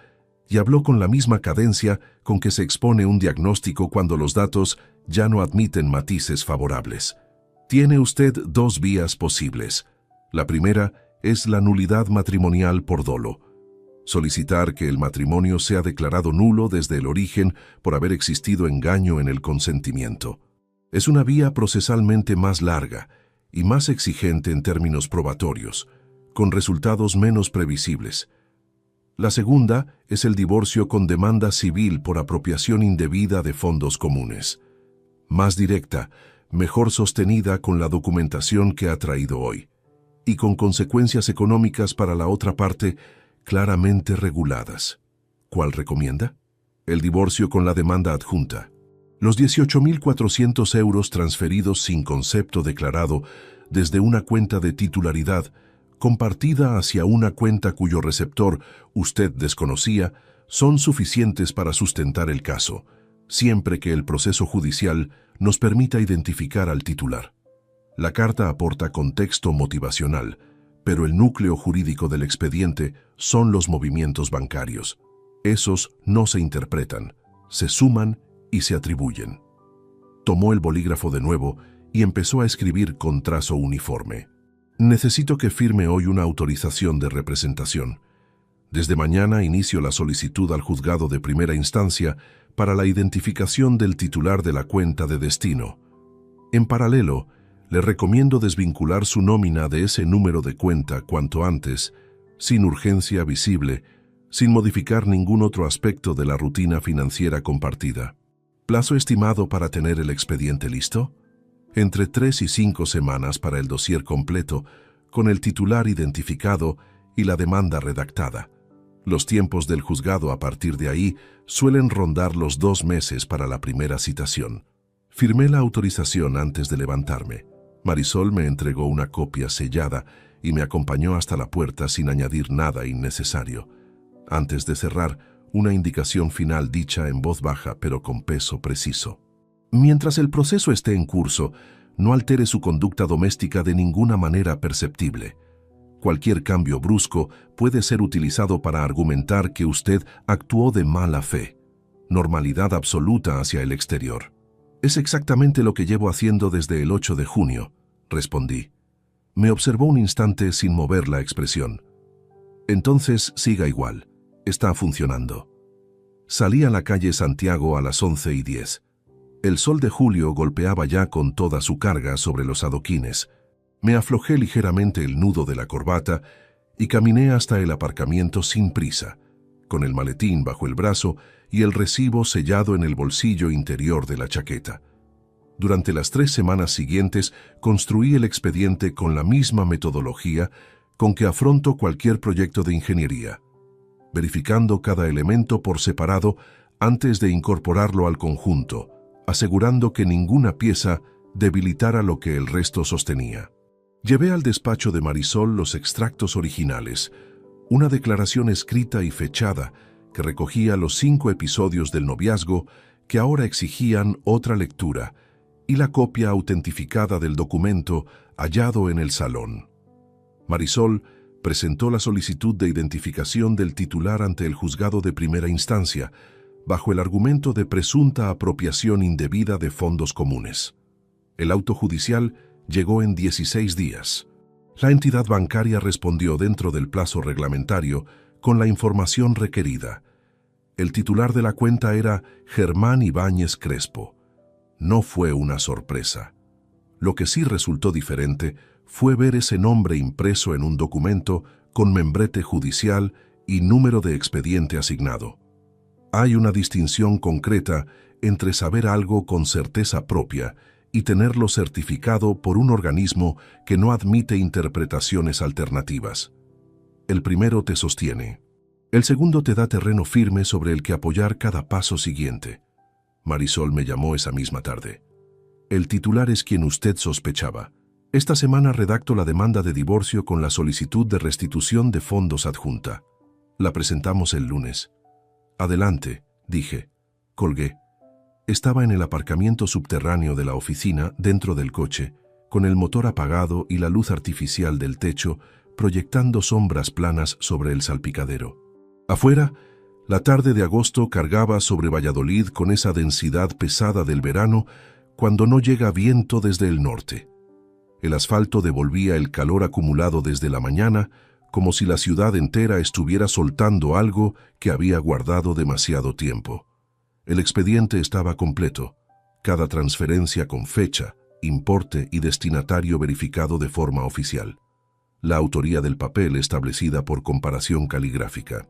y habló con la misma cadencia con que se expone un diagnóstico cuando los datos ya no admiten matices favorables. Tiene usted dos vías posibles. La primera es la nulidad matrimonial por dolo. Solicitar que el matrimonio sea declarado nulo desde el origen por haber existido engaño en el consentimiento. Es una vía procesalmente más larga y más exigente en términos probatorios, con resultados menos previsibles. La segunda es el divorcio con demanda civil por apropiación indebida de fondos comunes. Más directa, mejor sostenida con la documentación que ha traído hoy, y con consecuencias económicas para la otra parte claramente reguladas. ¿Cuál recomienda? El divorcio con la demanda adjunta. Los 18.400 euros transferidos sin concepto declarado desde una cuenta de titularidad compartida hacia una cuenta cuyo receptor usted desconocía son suficientes para sustentar el caso, siempre que el proceso judicial nos permita identificar al titular. La carta aporta contexto motivacional, pero el núcleo jurídico del expediente son los movimientos bancarios. Esos no se interpretan, se suman y se atribuyen. Tomó el bolígrafo de nuevo y empezó a escribir con trazo uniforme. Necesito que firme hoy una autorización de representación. Desde mañana inicio la solicitud al juzgado de primera instancia para la identificación del titular de la cuenta de destino. En paralelo, le recomiendo desvincular su nómina de ese número de cuenta cuanto antes, sin urgencia visible, sin modificar ningún otro aspecto de la rutina financiera compartida. ¿Plazo estimado para tener el expediente listo? Entre 3 y 5 semanas para el dossier completo, con el titular identificado y la demanda redactada. Los tiempos del juzgado a partir de ahí suelen rondar los 2 meses para la primera citación. Firmé la autorización antes de levantarme. Marisol me entregó una copia sellada y me acompañó hasta la puerta sin añadir nada innecesario. Antes de cerrar, una indicación final dicha en voz baja pero con peso preciso. Mientras el proceso esté en curso, no altere su conducta doméstica de ninguna manera perceptible. Cualquier cambio brusco puede ser utilizado para argumentar que usted actuó de mala fe. Normalidad absoluta hacia el exterior. Es exactamente lo que llevo haciendo desde el 8 de junio, respondí. Me observó un instante sin mover la expresión. Entonces siga igual. Está funcionando. Salí a la calle Santiago a las 11:10. El sol de julio golpeaba ya con toda su carga sobre los adoquines. Me aflojé ligeramente el nudo de la corbata y caminé hasta el aparcamiento sin prisa, con el maletín bajo el brazo y el recibo sellado en el bolsillo interior de la chaqueta. Durante las 3 semanas siguientes construí el expediente con la misma metodología con que afronto cualquier proyecto de ingeniería, verificando cada elemento por separado antes de incorporarlo al conjunto, asegurando que ninguna pieza debilitara lo que el resto sostenía. Llevé al despacho de Marisol los extractos originales, una declaración escrita y fechada que recogía los 5 episodios del noviazgo que ahora exigían otra lectura, y la copia autentificada del documento hallado en el salón. Marisol presentó la solicitud de identificación del titular ante el juzgado de primera instancia, bajo el argumento de presunta apropiación indebida de fondos comunes. El auto judicial llegó en 16 días. La entidad bancaria respondió dentro del plazo reglamentario con la información requerida. El titular de la cuenta era Germán Ibáñez Crespo. No fue una sorpresa. Lo que sí resultó diferente fue ver ese nombre impreso en un documento con membrete judicial y número de expediente asignado. Hay una distinción concreta entre saber algo con certeza propia y tenerlo certificado por un organismo que no admite interpretaciones alternativas. El primero te sostiene. El segundo te da terreno firme sobre el que apoyar cada paso siguiente. Marisol me llamó esa misma tarde. El titular es quien usted sospechaba. Esta semana redacto la demanda de divorcio con la solicitud de restitución de fondos adjunta. La presentamos el lunes. Adelante, dije. Colgué. Estaba en el aparcamiento subterráneo de la oficina, dentro del coche, con el motor apagado y la luz artificial del techo proyectando sombras planas sobre el salpicadero. Afuera, la tarde de agosto cargaba sobre Valladolid con esa densidad pesada del verano cuando no llega viento desde el norte. El asfalto devolvía el calor acumulado desde la mañana, como si la ciudad entera estuviera soltando algo que había guardado demasiado tiempo. El expediente estaba completo, cada transferencia con fecha, importe y destinatario verificado de forma oficial. La autoría del papel establecida por comparación caligráfica.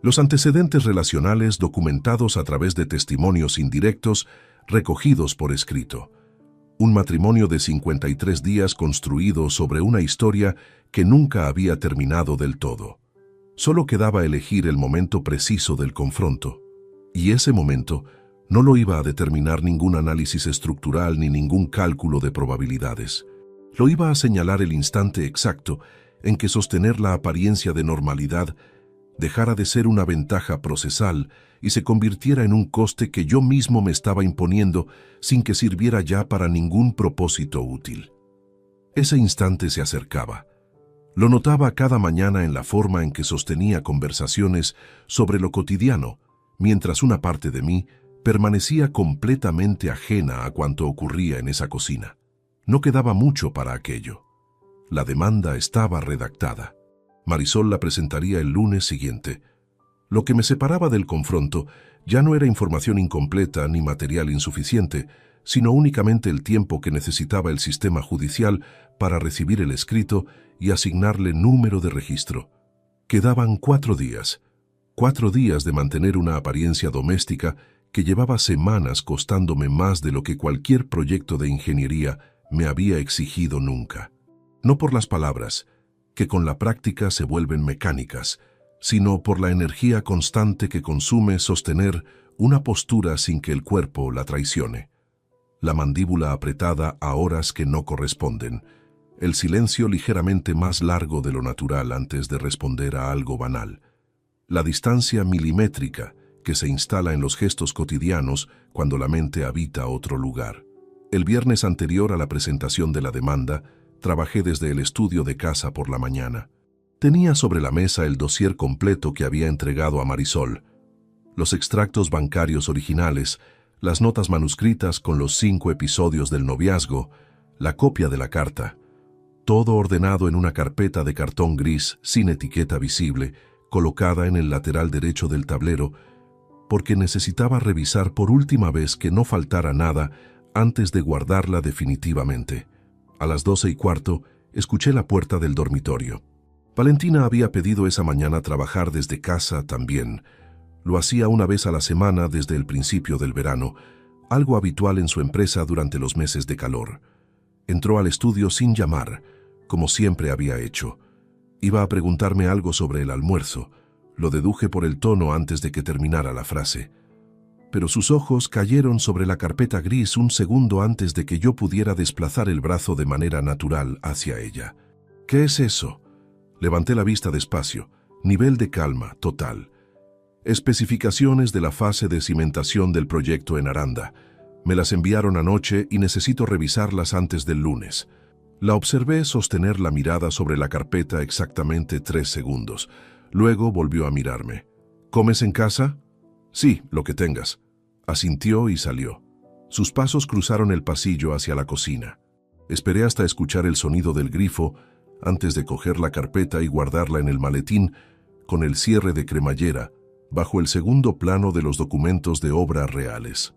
Los antecedentes relacionales documentados a través de testimonios indirectos recogidos por escrito. Un matrimonio de 53 días construido sobre una historia que nunca había terminado del todo. Solo quedaba elegir el momento preciso del confronto. Y ese momento no lo iba a determinar ningún análisis estructural ni ningún cálculo de probabilidades. Lo iba a señalar el instante exacto en que sostener la apariencia de normalidad dejara de ser una ventaja procesal y se convirtiera en un coste que yo mismo me estaba imponiendo sin que sirviera ya para ningún propósito útil. Ese instante se acercaba. Lo notaba cada mañana en la forma en que sostenía conversaciones sobre lo cotidiano, mientras una parte de mí permanecía completamente ajena a cuanto ocurría en esa cocina. No quedaba mucho para aquello. La demanda estaba redactada. Marisol la presentaría el lunes siguiente. Lo que me separaba del confronto ya no era información incompleta ni material insuficiente, sino únicamente el tiempo que necesitaba el sistema judicial para recibir el escrito y asignarle número de registro. Quedaban 4 días. 4 días de mantener una apariencia doméstica que llevaba semanas costándome más de lo que cualquier proyecto de ingeniería me había exigido nunca. No por las palabras, que con la práctica se vuelven mecánicas, sino por la energía constante que consume sostener una postura sin que el cuerpo la traicione. La mandíbula apretada a horas que no corresponden, el silencio ligeramente más largo de lo natural antes de responder a algo banal, la distancia milimétrica que se instala en los gestos cotidianos cuando la mente habita otro lugar. El viernes anterior a la presentación de la demanda, trabajé desde el estudio de casa por la mañana. Tenía sobre la mesa el dossier completo que había entregado a Marisol, los extractos bancarios originales, las notas manuscritas con los 5 episodios del noviazgo, la copia de la carta, todo ordenado en una carpeta de cartón gris sin etiqueta visible, colocada en el lateral derecho del tablero, porque necesitaba revisar por última vez que no faltara nada antes de guardarla definitivamente. A las 12:15 escuché la puerta del dormitorio. Valentina había pedido esa mañana trabajar desde casa también. Lo hacía una vez a la semana desde el principio del verano, algo habitual en su empresa durante los meses de calor. Entró al estudio sin llamar, como siempre había hecho. Iba a preguntarme algo sobre el almuerzo. Lo deduje por el tono antes de que terminara la frase. Pero sus ojos cayeron sobre la carpeta gris un segundo antes de que yo pudiera desplazar el brazo de manera natural hacia ella. ¿Qué es eso? Levanté la vista despacio. Nivel de calma total. Especificaciones de la fase de cimentación del proyecto en Aranda. Me las enviaron anoche y necesito revisarlas antes del lunes. La observé sostener la mirada sobre la carpeta exactamente 3 segundos. Luego volvió a mirarme. ¿Comes en casa? Sí, lo que tengas. Asintió y salió. Sus pasos cruzaron el pasillo hacia la cocina. Esperé hasta escuchar el sonido del grifo antes de coger la carpeta y guardarla en el maletín con el cierre de cremallera bajo el segundo plano de los documentos de obras reales.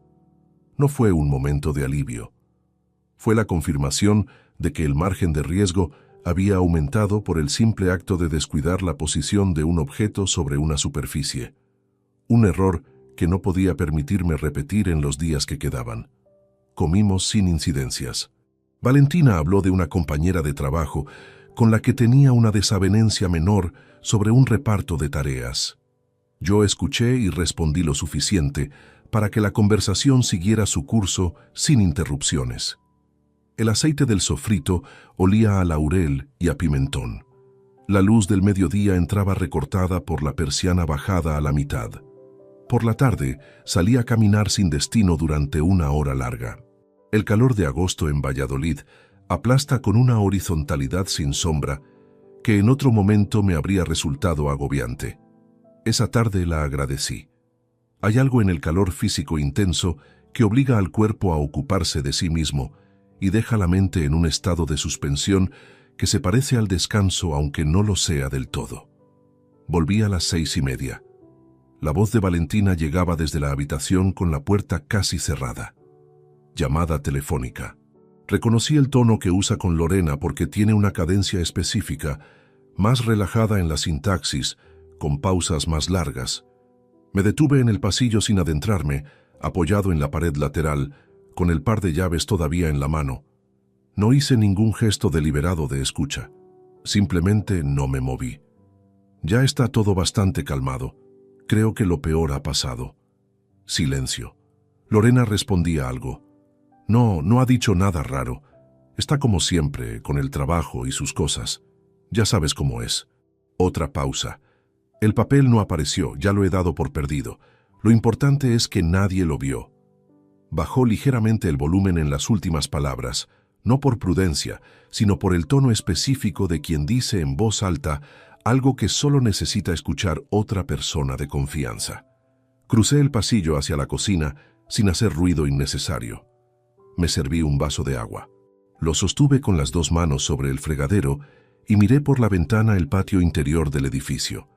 No fue un momento de alivio. Fue la confirmación de que el margen de riesgo había aumentado por el simple acto de descuidar la posición de un objeto sobre una superficie. Un error que no podía permitirme repetir en los días que quedaban. Comimos sin incidencias. Valentina habló de una compañera de trabajo con la que tenía una desavenencia menor sobre un reparto de tareas. Yo escuché y respondí lo suficiente para que la conversación siguiera su curso sin interrupciones. El aceite del sofrito olía a laurel y a pimentón. La luz del mediodía entraba recortada por la persiana bajada a la mitad. Por la tarde salí a caminar sin destino durante 1 hora larga. El calor de agosto en Valladolid aplasta con una horizontalidad sin sombra que en otro momento me habría resultado agobiante. Esa tarde la agradecí. Hay algo en el calor físico intenso que obliga al cuerpo a ocuparse de sí mismo y deja la mente en un estado de suspensión que se parece al descanso aunque no lo sea del todo. Volví a las 6:30. La voz de Valentina llegaba desde la habitación con la puerta casi cerrada. Llamada telefónica. Reconocí el tono que usa con Lorena porque tiene una cadencia específica, más relajada en la sintaxis, con pausas más largas. Me detuve en el pasillo sin adentrarme, apoyado en la pared lateral, con el par de llaves todavía en la mano. No hice ningún gesto deliberado de escucha. Simplemente no me moví. Ya está todo bastante calmado. Creo que lo peor ha pasado. Silencio. Lorena respondía algo. No ha dicho nada raro. Está como siempre, con el trabajo y sus cosas. Ya sabes cómo es. Otra pausa. El papel no apareció, ya lo he dado por perdido. Lo importante es que nadie lo vio. Bajó ligeramente el volumen en las últimas palabras, no por prudencia, sino por el tono específico de quien dice en voz alta algo que solo necesita escuchar otra persona de confianza. Crucé el pasillo hacia la cocina sin hacer ruido innecesario. Me serví un vaso de agua. Lo sostuve con las dos manos sobre el fregadero y miré por la ventana el patio interior del edificio.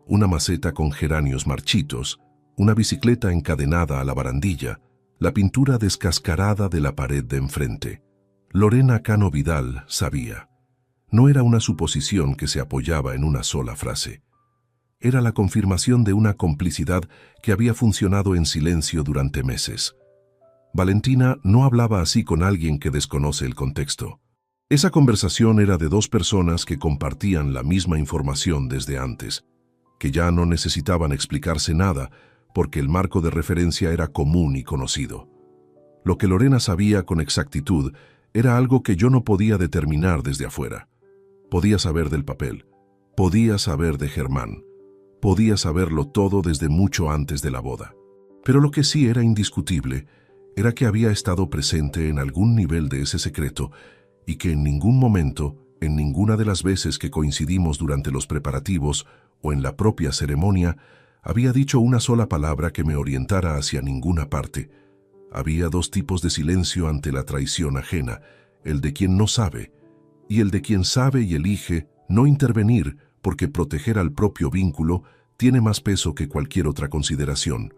Una maceta con geranios marchitos, una bicicleta encadenada a la barandilla, la pintura descascarada de la pared de enfrente. Lorena Cano Vidal sabía. No era una suposición que se apoyaba en una sola frase. Era la confirmación de una complicidad que había funcionado en silencio durante meses. Valentina no hablaba así con alguien que desconoce el contexto. Esa conversación era de dos personas que compartían la misma información desde antes, que ya no necesitaban explicarse nada porque el marco de referencia era común y conocido. Lo que Lorena sabía con exactitud era algo que yo no podía determinar desde afuera. Podía saber del papel, podía saber de Germán, podía saberlo todo desde mucho antes de la boda. Pero lo que sí era indiscutible era que había estado presente en algún nivel de ese secreto y que en ningún momento, en ninguna de las veces que coincidimos durante los preparativos o en la propia ceremonia, había dicho una sola palabra que me orientara hacia ninguna parte. Había dos tipos de silencio ante la traición ajena, el de quien no sabe y el de quien sabe y elige no intervenir porque proteger al propio vínculo tiene más peso que cualquier otra consideración.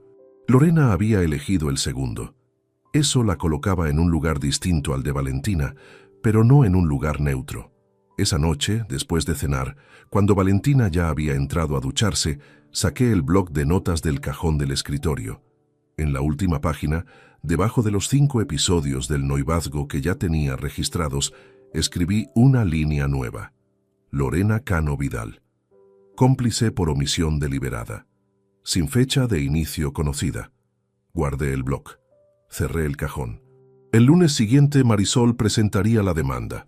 Lorena había elegido el segundo. Eso la colocaba en un lugar distinto al de Valentina, pero no en un lugar neutro. Esa noche, después de cenar, cuando Valentina ya había entrado a ducharse, saqué el bloc de notas del cajón del escritorio. En la última página, debajo de los 5 episodios del noivazgo que ya tenía registrados, escribí una línea nueva. Lorena Cano Vidal. Cómplice por omisión deliberada. Sin fecha de inicio conocida. Guardé el bloc. Cerré el cajón. El lunes siguiente Marisol presentaría la demanda.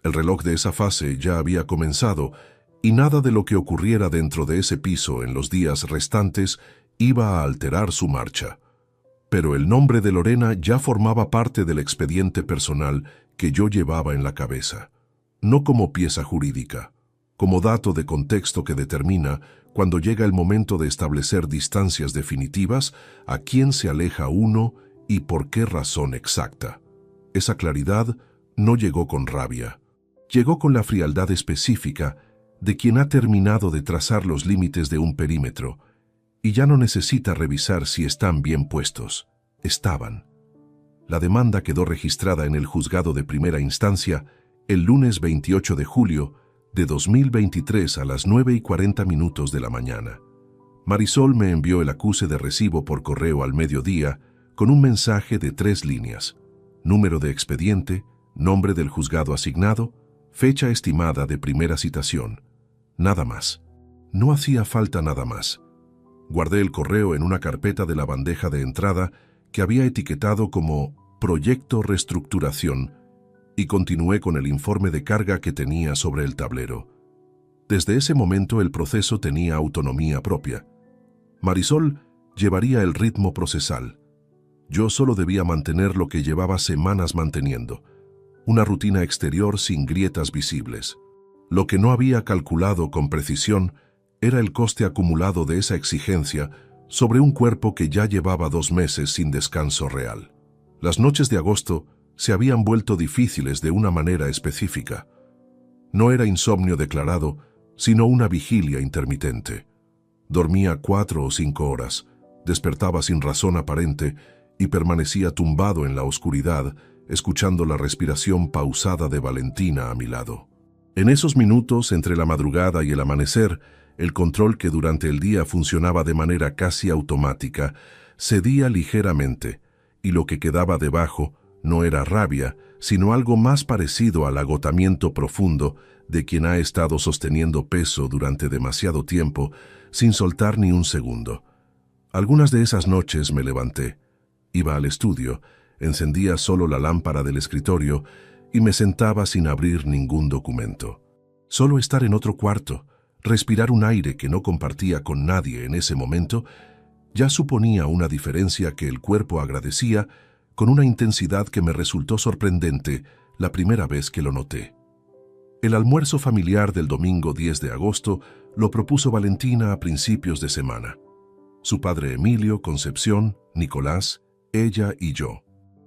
El reloj de esa fase ya había comenzado y nada de lo que ocurriera dentro de ese piso en los días restantes iba a alterar su marcha. Pero el nombre de Lorena ya formaba parte del expediente personal que yo llevaba en la cabeza. No como pieza jurídica, como dato de contexto que determina, cuando llega el momento de establecer distancias definitivas, a quién se aleja uno y por qué razón exacta. Esa claridad no llegó con rabia. Llegó con la frialdad específica de quien ha terminado de trazar los límites de un perímetro y ya no necesita revisar si están bien puestos. Estaban. La demanda quedó registrada en el juzgado de primera instancia el lunes 28 de julio de 2023 a las 9:40 de la mañana. Marisol me envió el acuse de recibo por correo al mediodía con un mensaje de 3 líneas: número de expediente, nombre del juzgado asignado, fecha estimada de primera citación. Nada más. No hacía falta nada más. Guardé el correo en una carpeta de la bandeja de entrada que había etiquetado como Proyecto Reestructuración y continué con el informe de carga que tenía sobre el tablero. Desde ese momento el proceso tenía autonomía propia. Marisol llevaría el ritmo procesal. Yo solo debía mantener lo que llevaba semanas manteniendo. una rutina exterior sin grietas visibles. Lo que no había calculado con precisión era el coste acumulado de esa exigencia sobre un cuerpo que ya llevaba 2 meses sin descanso real. Las noches de agosto se habían vuelto difíciles de una manera específica. No era insomnio declarado, sino una vigilia intermitente. Dormía 4 o 5 horas, despertaba sin razón aparente y permanecía tumbado en la oscuridad, escuchando la respiración pausada de Valentina a mi lado. En esos minutos, entre la madrugada y el amanecer, el control que durante el día funcionaba de manera casi automática cedía ligeramente, y lo que quedaba debajo no era rabia, sino algo más parecido al agotamiento profundo de quien ha estado sosteniendo peso durante demasiado tiempo sin soltar ni un segundo. Algunas de esas noches me levanté, iba al estudio, encendía solo la lámpara del escritorio y me sentaba sin abrir ningún documento. Solo estar en otro cuarto, respirar un aire que no compartía con nadie en ese momento, ya suponía una diferencia que el cuerpo agradecía con una intensidad que me resultó sorprendente la primera vez que lo noté. El almuerzo familiar del domingo 10 de agosto lo propuso Valentina a principios de semana. Su padre Emilio, Concepción, Nicolás, ella y yo.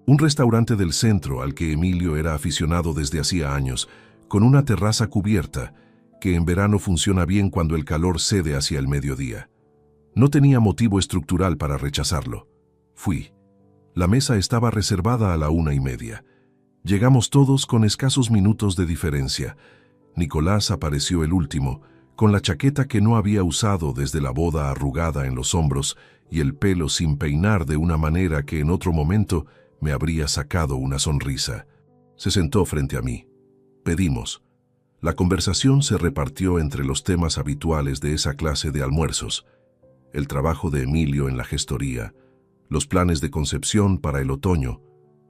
Un restaurante del centro al que Emilio era aficionado desde hacía años, con una terraza cubierta, que en verano funciona bien cuando el calor cede hacia el mediodía. No tenía motivo estructural para rechazarlo. Fui. La mesa estaba reservada a la 1:30. Llegamos todos con escasos minutos de diferencia. Nicolás apareció el último, con la chaqueta que no había usado desde la boda arrugada en los hombros y el pelo sin peinar de una manera que en otro momento me habría sacado una sonrisa. Se sentó frente a mí. Pedimos. La conversación se repartió entre los temas habituales de esa clase de almuerzos: el trabajo de Emilio en la gestoría, los planes de Concepción para el otoño,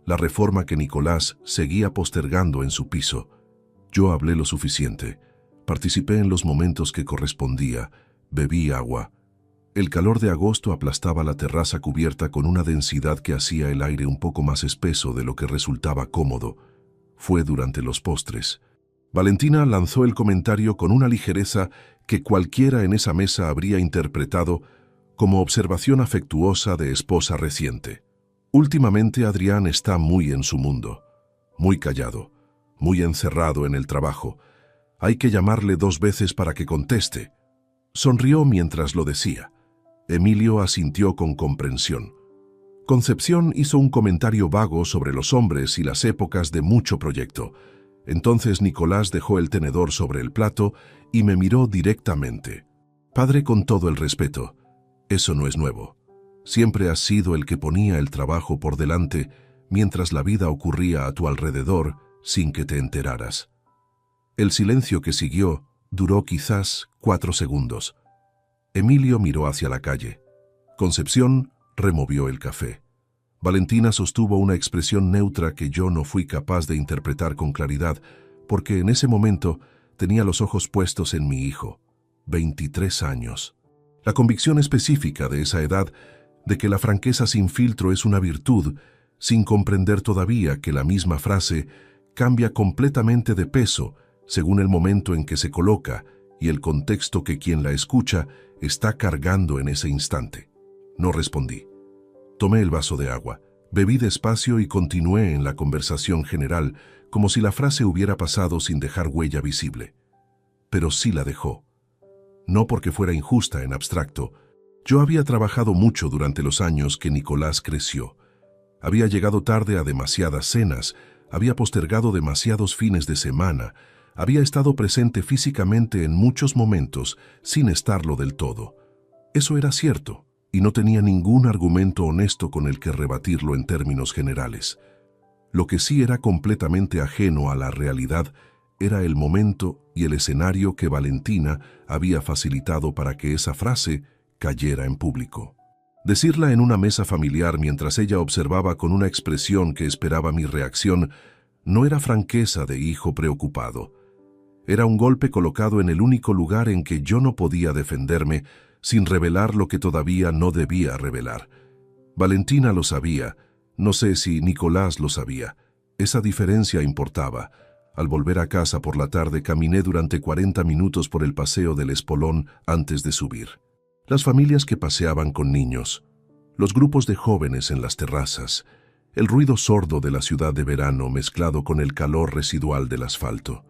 la reforma que Nicolás seguía postergando en su piso. Yo hablé lo suficiente, participé en los momentos que correspondía, bebí agua. El calor de agosto aplastaba la terraza cubierta con una densidad que hacía el aire un poco más espeso de lo que resultaba cómodo. Fue durante los postres. Valentina lanzó el comentario con una ligereza que cualquiera en esa mesa habría interpretado como observación afectuosa de esposa reciente. Últimamente Adrián está muy en su mundo, muy callado, muy encerrado en el trabajo. Hay que llamarle 2 veces para que conteste. Sonrió mientras lo decía. Emilio asintió con comprensión. Concepción hizo un comentario vago sobre los hombres y las épocas de mucho proyecto. Entonces Nicolás dejó el tenedor sobre el plato y me miró directamente. Padre, con todo el respeto, eso no es nuevo. Siempre has sido el que ponía el trabajo por delante mientras la vida ocurría a tu alrededor sin que te enteraras. El silencio que siguió duró quizás 4 segundos. Emilio miró hacia la calle. Concepción removió el café. Valentina sostuvo una expresión neutra que yo no fui capaz de interpretar con claridad, porque en ese momento tenía los ojos puestos en mi hijo, 23 años. La convicción específica de esa edad de que la franqueza sin filtro es una virtud, sin comprender todavía que la misma frase cambia completamente de peso según el momento en que se coloca y el contexto que quien la escucha está cargando en ese instante. No respondí. Tomé el vaso de agua, bebí despacio y continué en la conversación general, como si la frase hubiera pasado sin dejar huella visible. Pero sí la dejó. No porque fuera injusta en abstracto. Yo había trabajado mucho durante los años que Nicolás creció. Había llegado tarde a demasiadas cenas, había postergado demasiados fines de semana, había estado presente físicamente en muchos momentos sin estarlo del todo. Eso era cierto, y no tenía ningún argumento honesto con el que rebatirlo en términos generales. Lo que sí era completamente ajeno a la realidad era el momento y el escenario que Valentina había facilitado para que esa frase cayera en público. Decirla en una mesa familiar mientras ella observaba con una expresión que esperaba mi reacción no era franqueza de hijo preocupado. Era un golpe colocado en el único lugar en que yo no podía defenderme sin revelar lo que todavía no debía revelar. Valentina lo sabía, no sé si Nicolás lo sabía. Esa diferencia importaba. Al volver a casa por la tarde caminé durante 40 minutos por el paseo del Espolón antes de subir. Las familias que paseaban con niños, los grupos de jóvenes en las terrazas, el ruido sordo de la ciudad de verano mezclado con el calor residual del asfalto.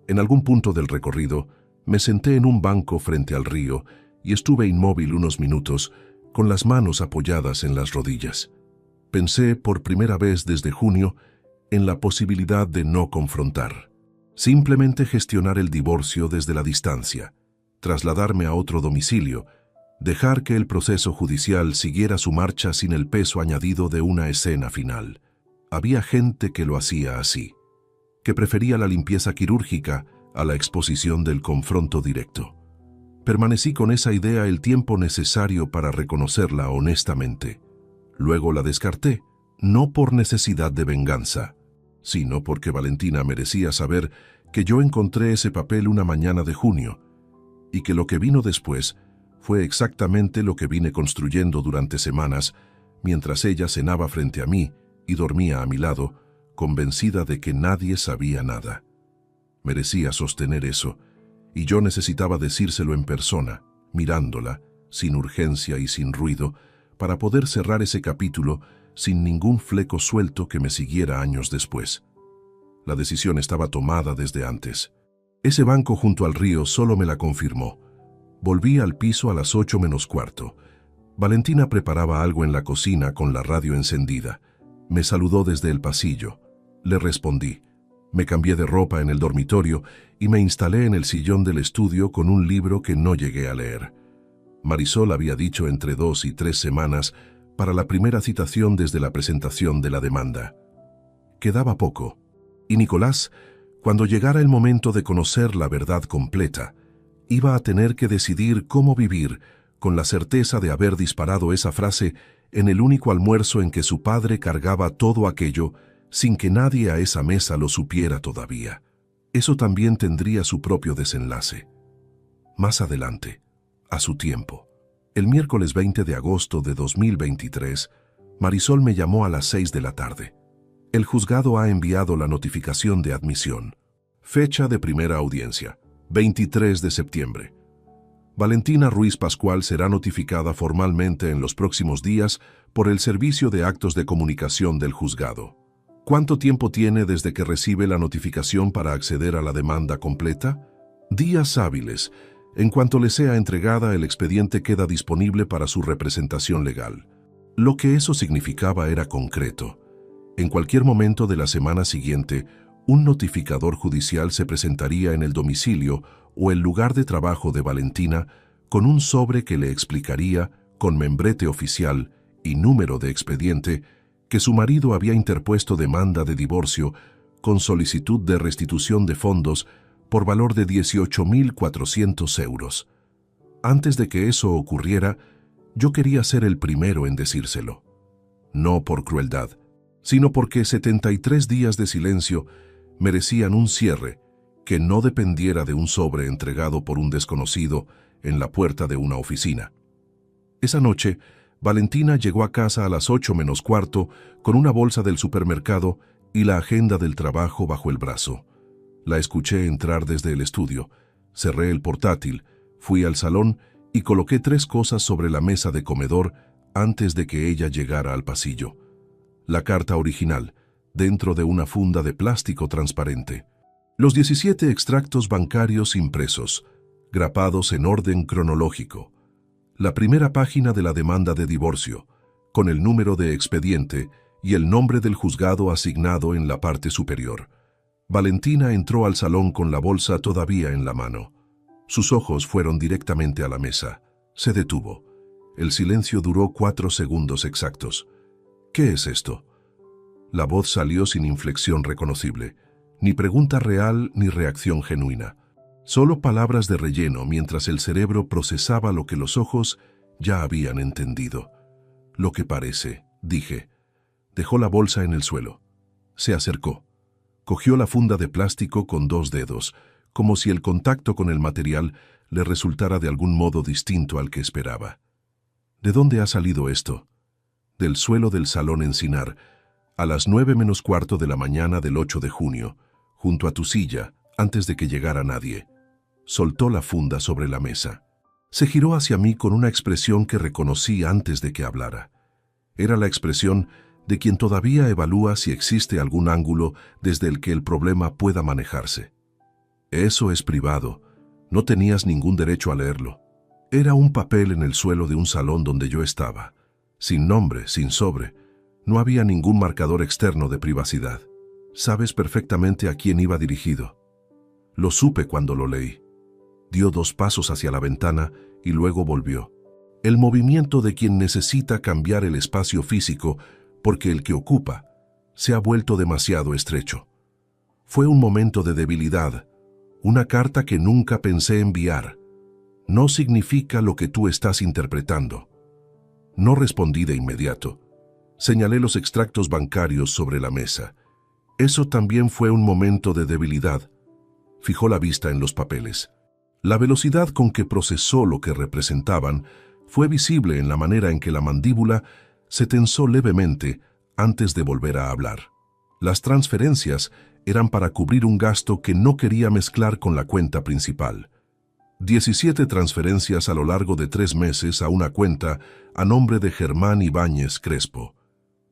En algún punto del recorrido, me senté en un banco frente al río y estuve inmóvil unos minutos, con las manos apoyadas en las rodillas. Pensé por primera vez desde junio en la posibilidad de no confrontar. Simplemente gestionar el divorcio desde la distancia, trasladarme a otro domicilio, dejar que el proceso judicial siguiera su marcha sin el peso añadido de una escena final. Había gente que lo hacía así, que prefería la limpieza quirúrgica a la exposición del confronto directo. Permanecí con esa idea el tiempo necesario para reconocerla honestamente. Luego la descarté, no por necesidad de venganza, sino porque Valentina merecía saber que yo encontré ese papel una mañana de junio, y que lo que vino después fue exactamente lo que vine construyendo durante semanas, mientras ella cenaba frente a mí y dormía a mi lado, convencida de que nadie sabía nada. Merecía sostener eso, y yo necesitaba decírselo en persona, mirándola, sin urgencia y sin ruido, para poder cerrar ese capítulo sin ningún fleco suelto que me siguiera años después. La decisión estaba tomada desde antes. Ese banco junto al río solo me la confirmó. Volví al piso a las 8 menos cuarto. Valentina preparaba algo en la cocina con la radio encendida. Me saludó desde el pasillo. Le respondí. Me cambié de ropa en el dormitorio y me instalé en el sillón del estudio con un libro que no llegué a leer. Marisol había dicho entre 2 y 3 semanas para la primera citación desde la presentación de la demanda. Quedaba poco, y Nicolás, cuando llegara el momento de conocer la verdad completa, iba a tener que decidir cómo vivir con la certeza de haber disparado esa frase en el único almuerzo en que su padre cargaba todo aquello sin que nadie a esa mesa lo supiera todavía. Eso también tendría su propio desenlace. Más adelante, a su tiempo. El miércoles 20 de agosto de 2023, Marisol me llamó a las 6 de la tarde. El juzgado ha enviado la notificación de admisión. Fecha de primera audiencia, 23 de septiembre. Valentina Ruiz Pascual será notificada formalmente en los próximos días por el Servicio de Actos de Comunicación del juzgado. ¿Cuánto tiempo tiene desde que recibe la notificación para acceder a la demanda completa? Días hábiles. En cuanto le sea entregada, el expediente queda disponible para su representación legal. Lo que eso significaba era concreto. En cualquier momento de la semana siguiente, un notificador judicial se presentaría en el domicilio o el lugar de trabajo de Valentina con un sobre que le explicaría, con membrete oficial y número de expediente, que su marido había interpuesto demanda de divorcio con solicitud de restitución de fondos por valor de 18.400 euros. Antes de que eso ocurriera, yo quería ser el primero en decírselo. No por crueldad, sino porque 73 días de silencio merecían un cierre que no dependiera de un sobre entregado por un desconocido en la puerta de una oficina. Esa noche, Valentina llegó a casa a las 8 menos cuarto con una bolsa del supermercado y la agenda del trabajo bajo el brazo. La escuché entrar desde el estudio, cerré el portátil, fui al salón y coloqué 3 cosas sobre la mesa de comedor antes de que ella llegara al pasillo. La carta original, dentro de una funda de plástico transparente. Los 17 extractos bancarios impresos, grapados en orden cronológico. La primera página de la demanda de divorcio, con el número de expediente y el nombre del juzgado asignado en la parte superior. Valentina entró al salón con la bolsa todavía en la mano. Sus ojos fueron directamente a la mesa. Se detuvo. El silencio duró 4 segundos exactos. ¿Qué es esto? La voz salió sin inflexión reconocible, ni pregunta real ni reacción genuina. Solo palabras de relleno mientras el cerebro procesaba lo que los ojos ya habían entendido. Lo que parece, dije. Dejó la bolsa en el suelo. Se acercó. Cogió la funda de plástico con 2 dedos, como si el contacto con el material le resultara de algún modo distinto al que esperaba. ¿De dónde ha salido esto? Del suelo del salón encinar, a las 9:45 de la mañana del 8 de junio, junto a tu silla, antes de que llegara nadie. Soltó la funda sobre la mesa. Se giró hacia mí con una expresión que reconocí antes de que hablara. Era la expresión de quien todavía evalúa si existe algún ángulo desde el que el problema pueda manejarse. Eso es privado. No tenías ningún derecho a leerlo. Era un papel en el suelo de un salón donde yo estaba. Sin nombre, sin sobre. No había ningún marcador externo de privacidad. Sabes perfectamente a quién iba dirigido. Lo supe cuando lo leí. Dio 2 pasos hacia la ventana y luego volvió. El movimiento de quien necesita cambiar el espacio físico porque el que ocupa se ha vuelto demasiado estrecho. Fue un momento de debilidad, una carta que nunca pensé enviar. No significa lo que tú estás interpretando. No respondí de inmediato. Señalé los extractos bancarios sobre la mesa. Eso también fue un momento de debilidad. Fijó la vista en los papeles. La velocidad con que procesó lo que representaban fue visible en la manera en que la mandíbula se tensó levemente antes de volver a hablar. Las transferencias eran para cubrir un gasto que no quería mezclar con la cuenta principal. 17 transferencias a lo largo de 3 meses a una cuenta a nombre de Germán Ibáñez Crespo,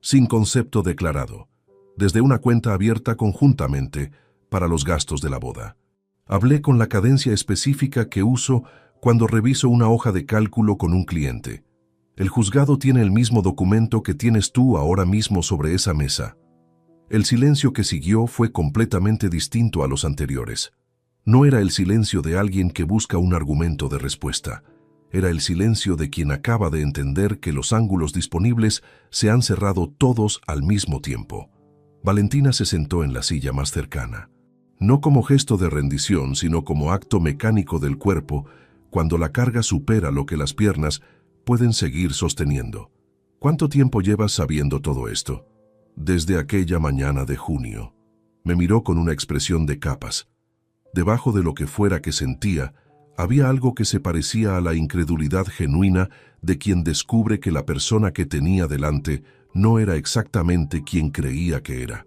sin concepto declarado, desde una cuenta abierta conjuntamente para los gastos de la boda. Hablé con la cadencia específica que uso cuando reviso una hoja de cálculo con un cliente. El juzgado tiene el mismo documento que tienes tú ahora mismo sobre esa mesa. El silencio que siguió fue completamente distinto a los anteriores. No era el silencio de alguien que busca un argumento de respuesta. Era el silencio de quien acaba de entender que los ángulos disponibles se han cerrado todos al mismo tiempo. Valentina se sentó en la silla más cercana. No como gesto de rendición, sino como acto mecánico del cuerpo, cuando la carga supera lo que las piernas pueden seguir sosteniendo. ¿Cuánto tiempo llevas sabiendo todo esto? Desde aquella mañana de junio. Me miró con una expresión de capas. Debajo de lo que fuera que sentía, había algo que se parecía a la incredulidad genuina de quien descubre que la persona que tenía delante no era exactamente quien creía que era.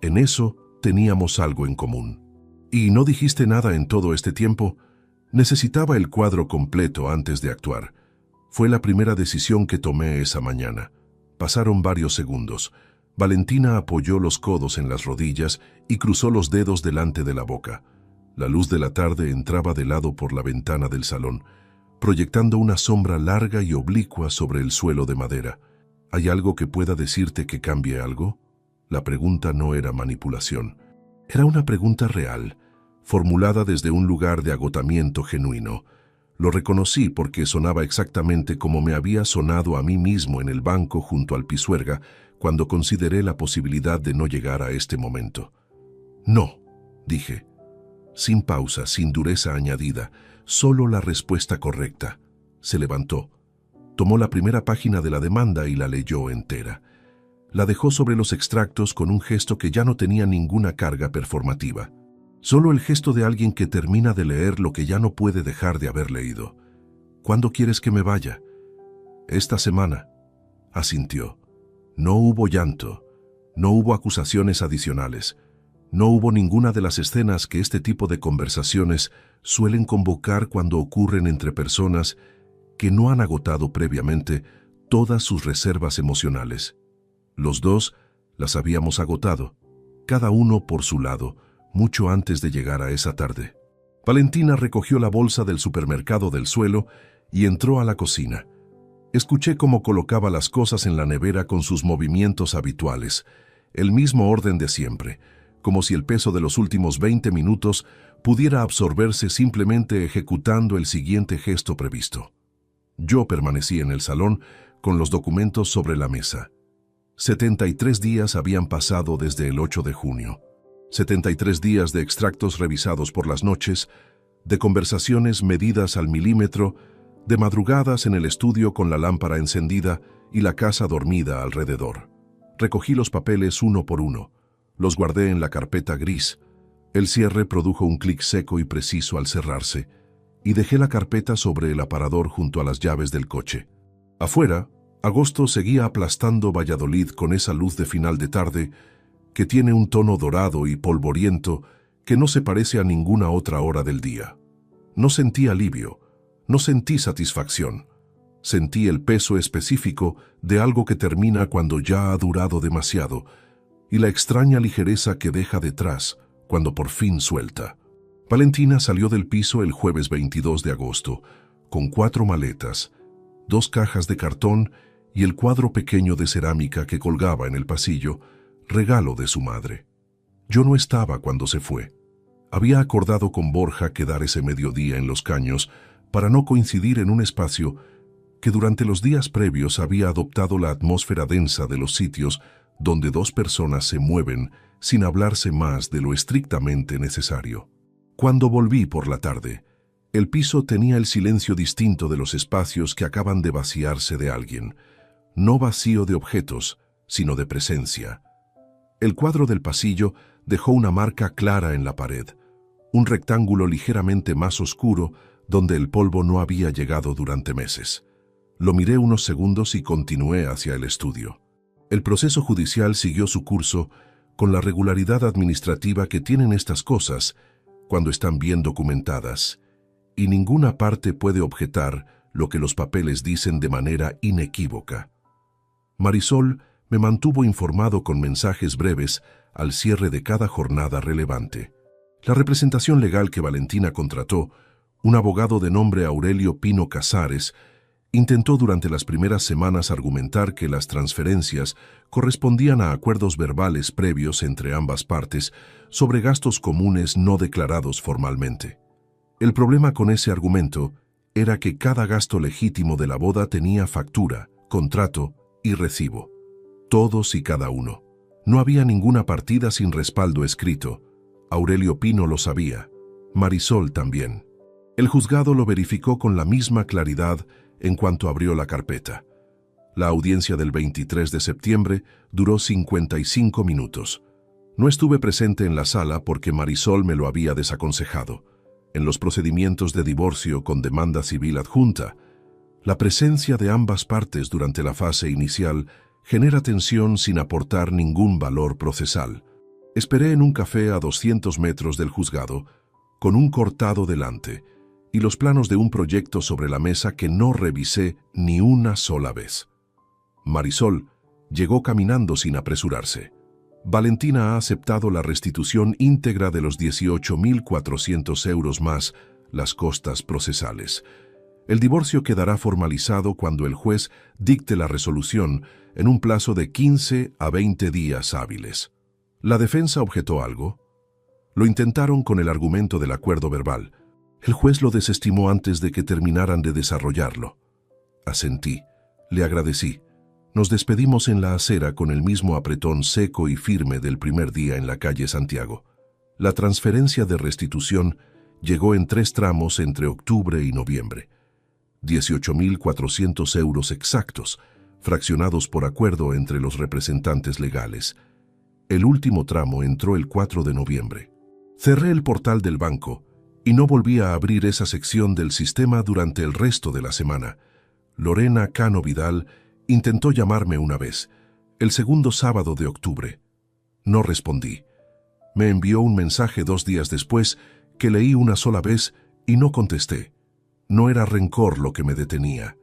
En eso teníamos algo en común. ¿Y no dijiste nada en todo este tiempo? Necesitaba el cuadro completo antes de actuar. Fue la primera decisión que tomé esa mañana. Pasaron varios segundos. Valentina apoyó los codos en las rodillas y cruzó los dedos delante de la boca. La luz de la tarde entraba de lado por la ventana del salón, proyectando una sombra larga y oblicua sobre el suelo de madera. ¿Hay algo que pueda decirte que cambie algo? La pregunta no era manipulación. Era una pregunta real, formulada desde un lugar de agotamiento genuino. Lo reconocí porque sonaba exactamente como me había sonado a mí mismo en el banco junto al Pisuerga cuando consideré la posibilidad de no llegar a este momento. No, dije. Sin pausa, sin dureza añadida, solo la respuesta correcta. Se levantó. Tomó la primera página de la demanda y la leyó entera. La dejó sobre los extractos con un gesto que ya no tenía ninguna carga performativa. Solo el gesto de alguien que termina de leer lo que ya no puede dejar de haber leído. ¿Cuándo quieres que me vaya? Esta semana. Asintió. No hubo llanto. No hubo acusaciones adicionales. No hubo ninguna de las escenas que este tipo de conversaciones suelen convocar cuando ocurren entre personas que no han agotado previamente todas sus reservas emocionales. Los dos las habíamos agotado, cada uno por su lado, mucho antes de llegar a esa tarde. Valentina recogió la bolsa del supermercado del suelo y entró a la cocina. Escuché cómo colocaba las cosas en la nevera con sus movimientos habituales, el mismo orden de siempre, como si el peso de los últimos 20 minutos pudiera absorberse simplemente ejecutando el siguiente gesto previsto. Yo permanecí en el salón con los documentos sobre la mesa. 73 días habían pasado desde el 8 de junio. 73 días de extractos revisados por las noches, de conversaciones medidas al milímetro, de madrugadas en el estudio con la lámpara encendida y la casa dormida alrededor. Recogí los papeles uno por uno. Los guardé en la carpeta gris. El cierre produjo un clic seco y preciso al cerrarse, y dejé la carpeta sobre el aparador junto a las llaves del coche. Afuera, Agosto seguía aplastando Valladolid con esa luz de final de tarde que tiene un tono dorado y polvoriento que no se parece a ninguna otra hora del día. No sentí alivio, no sentí satisfacción. Sentí el peso específico de algo que termina cuando ya ha durado demasiado y la extraña ligereza que deja detrás cuando por fin suelta. Valentina salió del piso el jueves 22 de agosto con 4 maletas, 2 cajas de cartón y el cuadro pequeño de cerámica que colgaba en el pasillo, regalo de su madre. Yo no estaba cuando se fue. Había acordado con Borja quedar ese mediodía en Los Caños para no coincidir en un espacio que durante los días previos había adoptado la atmósfera densa de los sitios donde 2 personas se mueven sin hablarse más de lo estrictamente necesario. Cuando volví por la tarde, el piso tenía el silencio distinto de los espacios que acaban de vaciarse de alguien, no vacío de objetos, sino de presencia. El cuadro del pasillo dejó una marca clara en la pared, un rectángulo ligeramente más oscuro donde el polvo no había llegado durante meses. Lo miré unos segundos y continué hacia el estudio. El proceso judicial siguió su curso con la regularidad administrativa que tienen estas cosas cuando están bien documentadas, y ninguna parte puede objetar lo que los papeles dicen de manera inequívoca. Marisol me mantuvo informado con mensajes breves al cierre de cada jornada relevante. La representación legal que Valentina contrató, un abogado de nombre Aurelio Pino Casares, intentó durante las primeras semanas argumentar que las transferencias correspondían a acuerdos verbales previos entre ambas partes sobre gastos comunes no declarados formalmente. El problema con ese argumento era que cada gasto legítimo de la boda tenía factura, contrato y recibo. Todos y cada uno. No había ninguna partida sin respaldo escrito. Aurelio Pino lo sabía. Marisol también. El juzgado lo verificó con la misma claridad en cuanto abrió la carpeta. La audiencia del 23 de septiembre duró 55 minutos. No estuve presente en la sala porque Marisol me lo había desaconsejado. En los procedimientos de divorcio con demanda civil adjunta, la presencia de ambas partes durante la fase inicial genera tensión sin aportar ningún valor procesal. Esperé en un café a 200 metros del juzgado, con un cortado delante, y los planos de un proyecto sobre la mesa que no revisé ni una sola vez. Marisol llegó caminando sin apresurarse. Valentina ha aceptado la restitución íntegra de los 18.400 euros más las costas procesales. El divorcio quedará formalizado cuando el juez dicte la resolución en un plazo de 15 a 20 días hábiles. ¿La defensa objetó algo? Lo intentaron con el argumento del acuerdo verbal. El juez lo desestimó antes de que terminaran de desarrollarlo. Asentí, le agradecí. Nos despedimos en la acera con el mismo apretón seco y firme del primer día en la calle Santiago. La transferencia de restitución llegó en 3 tramos entre octubre y noviembre. 18.400 euros exactos, fraccionados por acuerdo entre los representantes legales. El último tramo entró el 4 de noviembre. Cerré el portal del banco y no volví a abrir esa sección del sistema durante el resto de la semana. Lorena Cano Vidal intentó llamarme una vez, el segundo sábado de octubre. No respondí. Me envió un mensaje 2 días después que leí una sola vez y no contesté. No era rencor lo que me detenía.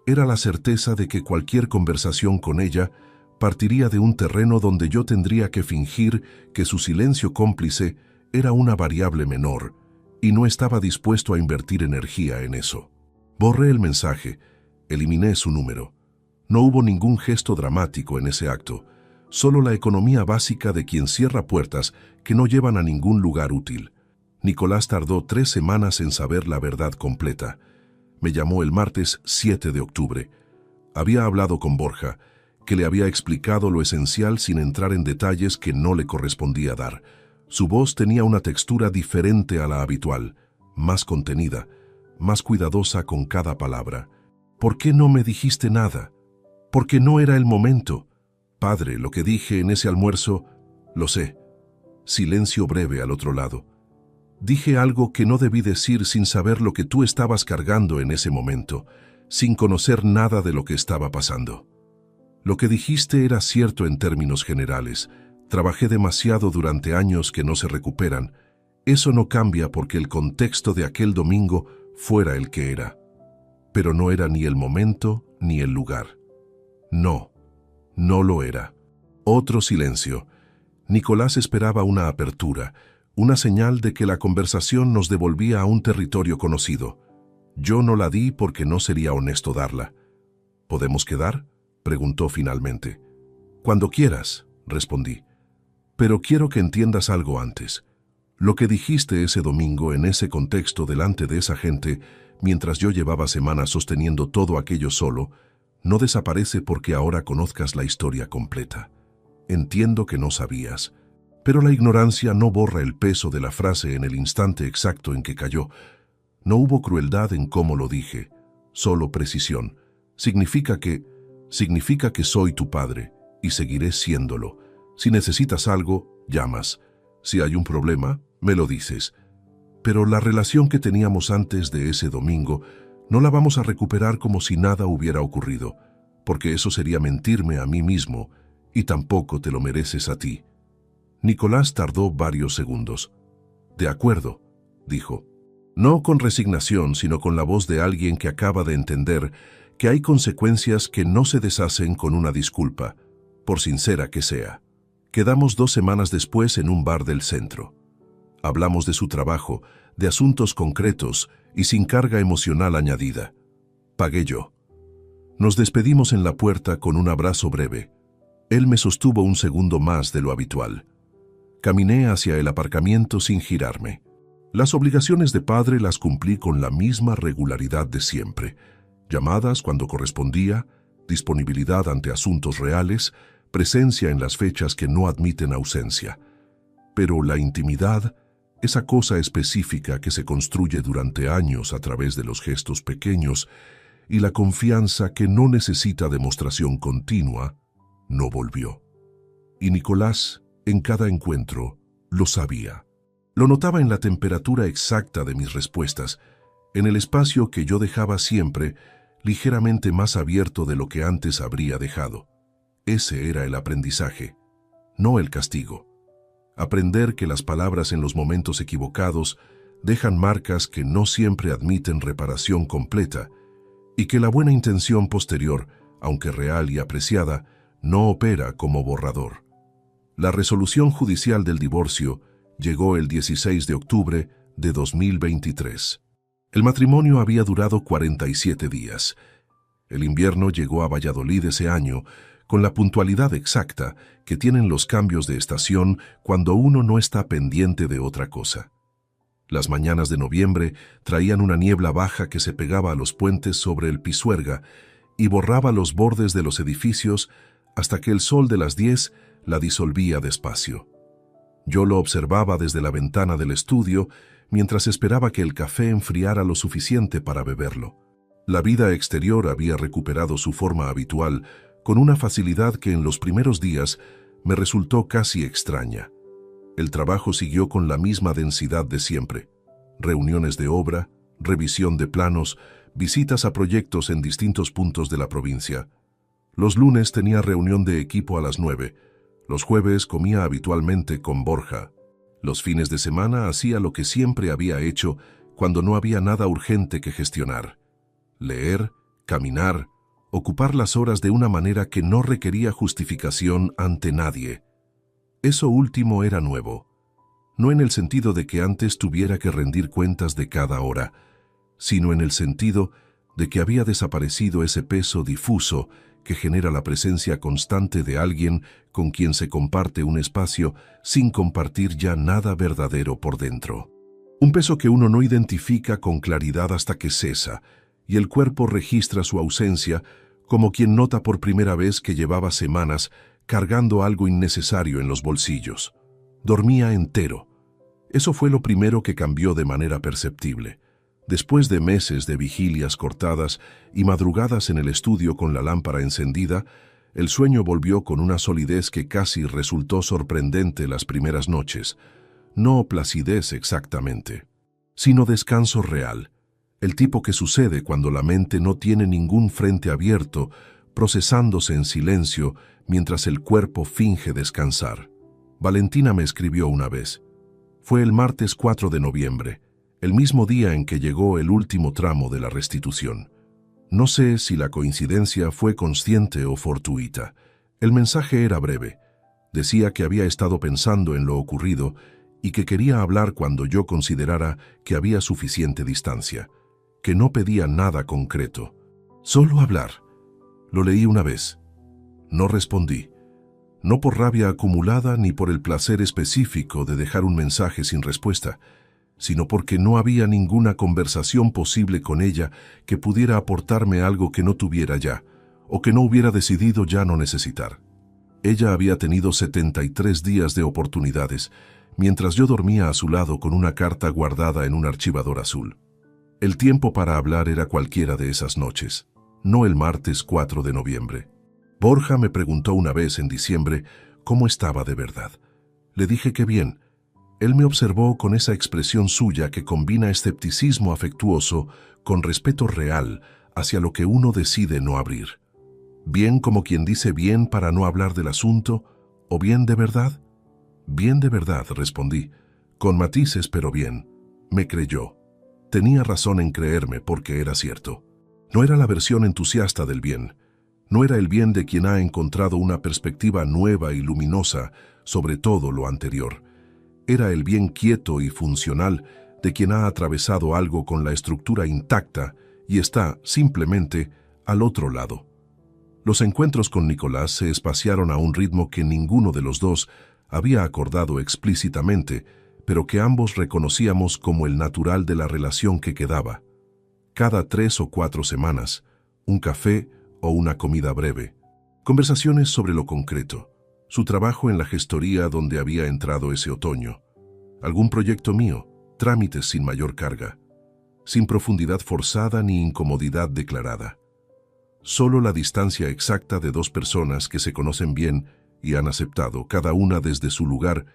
Era la certeza de que cualquier conversación con ella partiría de un terreno donde yo tendría que fingir que su silencio cómplice era una variable menor, y no estaba dispuesto a invertir energía en eso. Borré el mensaje, eliminé su número. No hubo ningún gesto dramático en ese acto, solo la economía básica de quien cierra puertas que no llevan a ningún lugar útil. Nicolás tardó 3 semanas en saber la verdad completa. Me llamó el martes 7 de octubre. Había hablado con Borja, que le había explicado lo esencial sin entrar en detalles que no le correspondía dar. Su voz tenía una textura diferente a la habitual, más contenida, más cuidadosa con cada palabra. ¿Por qué no me dijiste nada? Porque no era el momento. Padre, lo que dije en ese almuerzo, lo sé. Silencio breve al otro lado. Dije algo que no debí decir sin saber lo que tú estabas cargando en ese momento, sin conocer nada de lo que estaba pasando. Lo que dijiste era cierto en términos generales. Trabajé demasiado durante años que no se recuperan. Eso no cambia porque el contexto de aquel domingo fuera el que era. Pero no era ni el momento ni el lugar. No, no lo era. Otro silencio. Nicolás esperaba una apertura, una señal de que la conversación nos devolvía a un territorio conocido. Yo no la di porque no sería honesto darla. ¿Podemos quedar?, preguntó finalmente. Cuando quieras, respondí. Pero quiero que entiendas algo antes. Lo que dijiste ese domingo en ese contexto delante de esa gente, mientras yo llevaba semanas sosteniendo todo aquello solo, no desaparece porque ahora conozcas la historia completa. Entiendo que no sabías, pero la ignorancia no borra el peso de la frase en el instante exacto en que cayó. No hubo crueldad en cómo lo dije, solo precisión. Significa que soy tu padre y seguiré siéndolo. Si necesitas algo, llamas. Si hay un problema, me lo dices. Pero la relación que teníamos antes de ese domingo no la vamos a recuperar como si nada hubiera ocurrido, porque eso sería mentirme a mí mismo y tampoco te lo mereces a ti. Nicolás tardó varios segundos. De acuerdo, dijo. No con resignación, sino con la voz de alguien que acaba de entender que hay consecuencias que no se deshacen con una disculpa, por sincera que sea. Quedamos 2 semanas después en un bar del centro. Hablamos de su trabajo, de asuntos concretos y sin carga emocional añadida. Pagué yo. Nos despedimos en la puerta con un abrazo breve. Él me sostuvo un segundo más de lo habitual. Caminé hacia el aparcamiento sin girarme. Las obligaciones de padre las cumplí con la misma regularidad de siempre. Llamadas cuando correspondía, disponibilidad ante asuntos reales, presencia en las fechas que no admiten ausencia. Pero la intimidad, esa cosa específica que se construye durante años a través de los gestos pequeños, y la confianza que no necesita demostración continua, no volvió. Y Nicolás, en cada encuentro, lo sabía. Lo notaba en la temperatura exacta de mis respuestas, en el espacio que yo dejaba siempre, ligeramente más abierto de lo que antes habría dejado. Ese era el aprendizaje, no el castigo. Aprender que las palabras en los momentos equivocados dejan marcas que no siempre admiten reparación completa, y que la buena intención posterior, aunque real y apreciada, no opera como borrador. La resolución judicial del divorcio llegó el 16 de octubre de 2023. El matrimonio había durado 47 días. El invierno llegó a Valladolid ese año con la puntualidad exacta que tienen los cambios de estación cuando uno no está pendiente de otra cosa. Las mañanas de noviembre traían una niebla baja que se pegaba a los puentes sobre el Pisuerga y borraba los bordes de los edificios hasta que el sol de las 10 la disolvía despacio. Yo lo observaba desde la ventana del estudio mientras esperaba que el café enfriara lo suficiente para beberlo. La vida exterior había recuperado su forma habitual con una facilidad que en los primeros días me resultó casi extraña. El trabajo siguió con la misma densidad de siempre. Reuniones de obra, revisión de planos, visitas a proyectos en distintos puntos de la provincia. Los lunes tenía reunión de equipo a las 9. Los jueves comía habitualmente con Borja. Los fines de semana hacía lo que siempre había hecho cuando no había nada urgente que gestionar. Leer, caminar, ocupar las horas de una manera que no requería justificación ante nadie. Eso último era nuevo. No en el sentido de que antes tuviera que rendir cuentas de cada hora, sino en el sentido de que había desaparecido ese peso difuso que genera la presencia constante de alguien con quien se comparte un espacio sin compartir ya nada verdadero por dentro. Un peso que uno no identifica con claridad hasta que cesa, y el cuerpo registra su ausencia como quien nota por primera vez que llevaba semanas cargando algo innecesario en los bolsillos. Dormía entero. Eso fue lo primero que cambió de manera perceptible. Después de meses de vigilias cortadas y madrugadas en el estudio con la lámpara encendida, el sueño volvió con una solidez que casi resultó sorprendente las primeras noches. No placidez exactamente, sino descanso real, el tipo que sucede cuando la mente no tiene ningún frente abierto, procesándose en silencio mientras el cuerpo finge descansar. Valentina me escribió una vez. Fue el martes 4 de noviembre, el mismo día en que llegó el último tramo de la restitución. No sé si la coincidencia fue consciente o fortuita. El mensaje era breve. Decía que había estado pensando en lo ocurrido y que quería hablar cuando yo considerara que había suficiente distancia, que no pedía nada concreto. Solo hablar. Lo leí una vez. No respondí. No por rabia acumulada ni por el placer específico de dejar un mensaje sin respuesta, sino porque no había ninguna conversación posible con ella que pudiera aportarme algo que no tuviera ya, o que no hubiera decidido ya no necesitar. Ella había tenido 73 días de oportunidades, mientras yo dormía a su lado con una carta guardada en un archivador azul. El tiempo para hablar era cualquiera de esas noches, no el martes 4 de noviembre. Borja me preguntó una vez en diciembre cómo estaba de verdad. Le dije que bien. Él me observó con esa expresión suya que combina escepticismo afectuoso con respeto real hacia lo que uno decide no abrir. Bien como quien dice bien para no hablar del asunto, o bien de verdad. Bien de verdad, respondí, con matices pero bien. Me creyó. Tenía razón en creerme porque era cierto. No era la versión entusiasta del bien. No era el bien de quien ha encontrado una perspectiva nueva y luminosa sobre todo lo anterior. Era el bien quieto y funcional de quien ha atravesado algo con la estructura intacta y está, simplemente, al otro lado. Los encuentros con Nicolás se espaciaron a un ritmo que ninguno de los dos había acordado explícitamente, pero que ambos reconocíamos como el natural de la relación que quedaba. Cada 3 o 4 semanas, un café o una comida breve. Conversaciones sobre lo concreto. Su trabajo en la gestoría donde había entrado ese otoño. Algún proyecto mío, trámites sin mayor carga. Sin profundidad forzada ni incomodidad declarada. Solo la distancia exacta de dos personas que se conocen bien y han aceptado, cada una desde su lugar,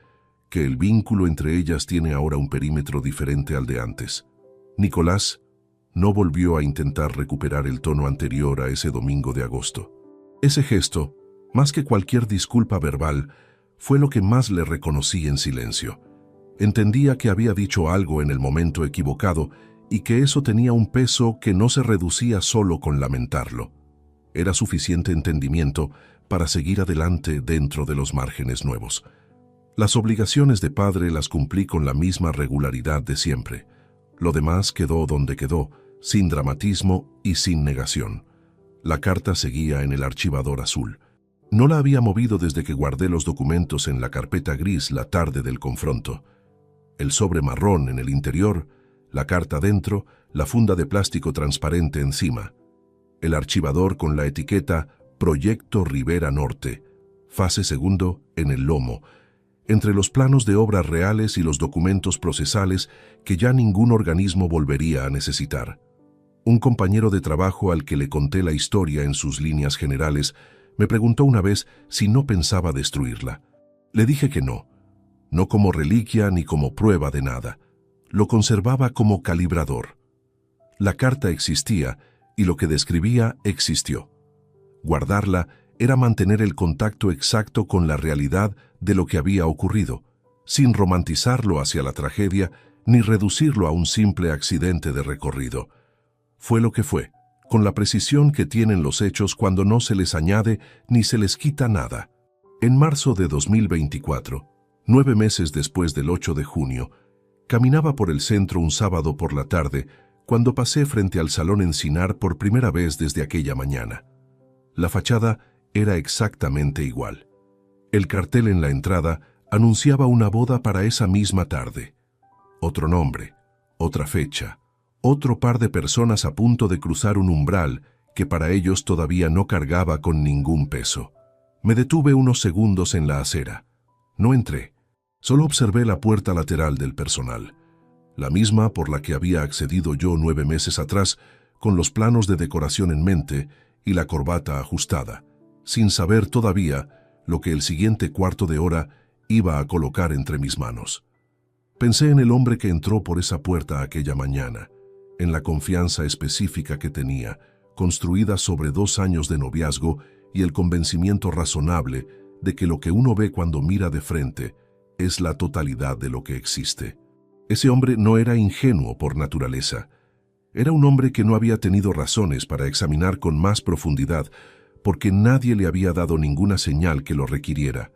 que el vínculo entre ellas tiene ahora un perímetro diferente al de antes. Nicolás no volvió a intentar recuperar el tono anterior a ese domingo de agosto. Ese gesto, más que cualquier disculpa verbal, fue lo que más le reconocí en silencio. Entendía que había dicho algo en el momento equivocado y que eso tenía un peso que no se reducía solo con lamentarlo. Era suficiente entendimiento para seguir adelante dentro de los márgenes nuevos. Las obligaciones de padre las cumplí con la misma regularidad de siempre. Lo demás quedó donde quedó, sin dramatismo y sin negación. La carta seguía en el archivador azul. No la había movido desde que guardé los documentos en la carpeta gris la tarde del confronto. El sobre marrón en el interior, la carta dentro, la funda de plástico transparente encima. El archivador con la etiqueta Proyecto Rivera Norte, fase segundo en el lomo, entre los planos de obras reales y los documentos procesales que ya ningún organismo volvería a necesitar. Un compañero de trabajo al que le conté la historia en sus líneas generales me preguntó una vez si no pensaba destruirla. Le dije que no, no como reliquia ni como prueba de nada. Lo conservaba como calibrador. La carta existía y lo que describía existió. Guardarla era mantener el contacto exacto con la realidad de lo que había ocurrido, sin romantizarlo hacia la tragedia ni reducirlo a un simple accidente de recorrido. Fue lo que fue, con la precisión que tienen los hechos cuando no se les añade ni se les quita nada. En marzo de 2024, 9 meses después del 8 de junio, caminaba por el centro un sábado por la tarde cuando pasé frente al Salón Encinar por primera vez desde aquella mañana. La fachada era exactamente igual. El cartel en la entrada anunciaba una boda para esa misma tarde. Otro nombre, otra fecha, otro par de personas a punto de cruzar un umbral que para ellos todavía no cargaba con ningún peso. Me detuve unos segundos en la acera. No entré. Solo observé la puerta lateral del personal, la misma por la que había accedido yo 9 meses atrás, con los planos de decoración en mente y la corbata ajustada, sin saber todavía lo que el siguiente cuarto de hora iba a colocar entre mis manos. Pensé en el hombre que entró por esa puerta aquella mañana, en la confianza específica que tenía, construida sobre 2 años de noviazgo y el convencimiento razonable de que lo que uno ve cuando mira de frente es la totalidad de lo que existe. Ese hombre no era ingenuo por naturaleza. Era un hombre que no había tenido razones para examinar con más profundidad porque nadie le había dado ninguna señal que lo requiriera.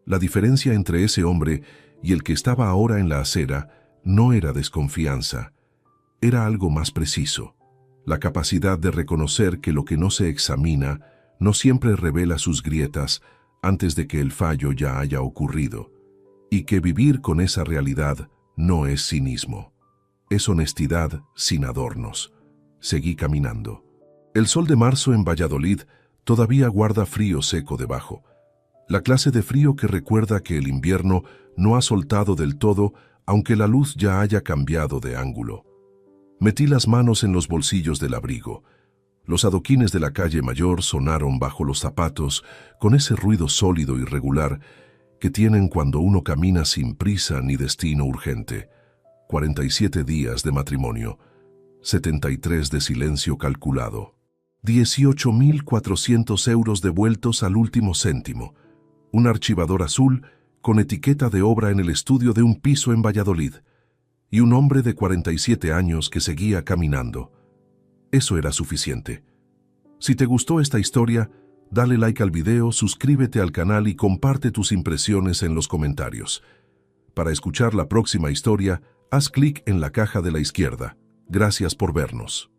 La diferencia entre ese hombre y el que estaba ahora en la acera no era desconfianza, era algo más preciso, la capacidad de reconocer que lo que no se examina no siempre revela sus grietas antes de que el fallo ya haya ocurrido, y que vivir con esa realidad no es cinismo, es honestidad sin adornos. Seguí caminando. El sol de marzo en Valladolid todavía guarda frío seco debajo, la clase de frío que recuerda que el invierno no ha soltado del todo aunque la luz ya haya cambiado de ángulo. Metí las manos en los bolsillos del abrigo. Los adoquines de la calle Mayor sonaron bajo los zapatos con ese ruido sólido y regular que tienen cuando uno camina sin prisa ni destino urgente. 47 días de matrimonio, 73 de silencio calculado, 18.400 euros devueltos al último céntimo, un archivador azul con etiqueta de obra en el estudio de un piso en Valladolid, y un hombre de 47 años que seguía caminando. Eso era suficiente. Si te gustó esta historia, dale like al video, suscríbete al canal y comparte tus impresiones en los comentarios. Para escuchar la próxima historia, haz clic en la caja de la izquierda. Gracias por vernos.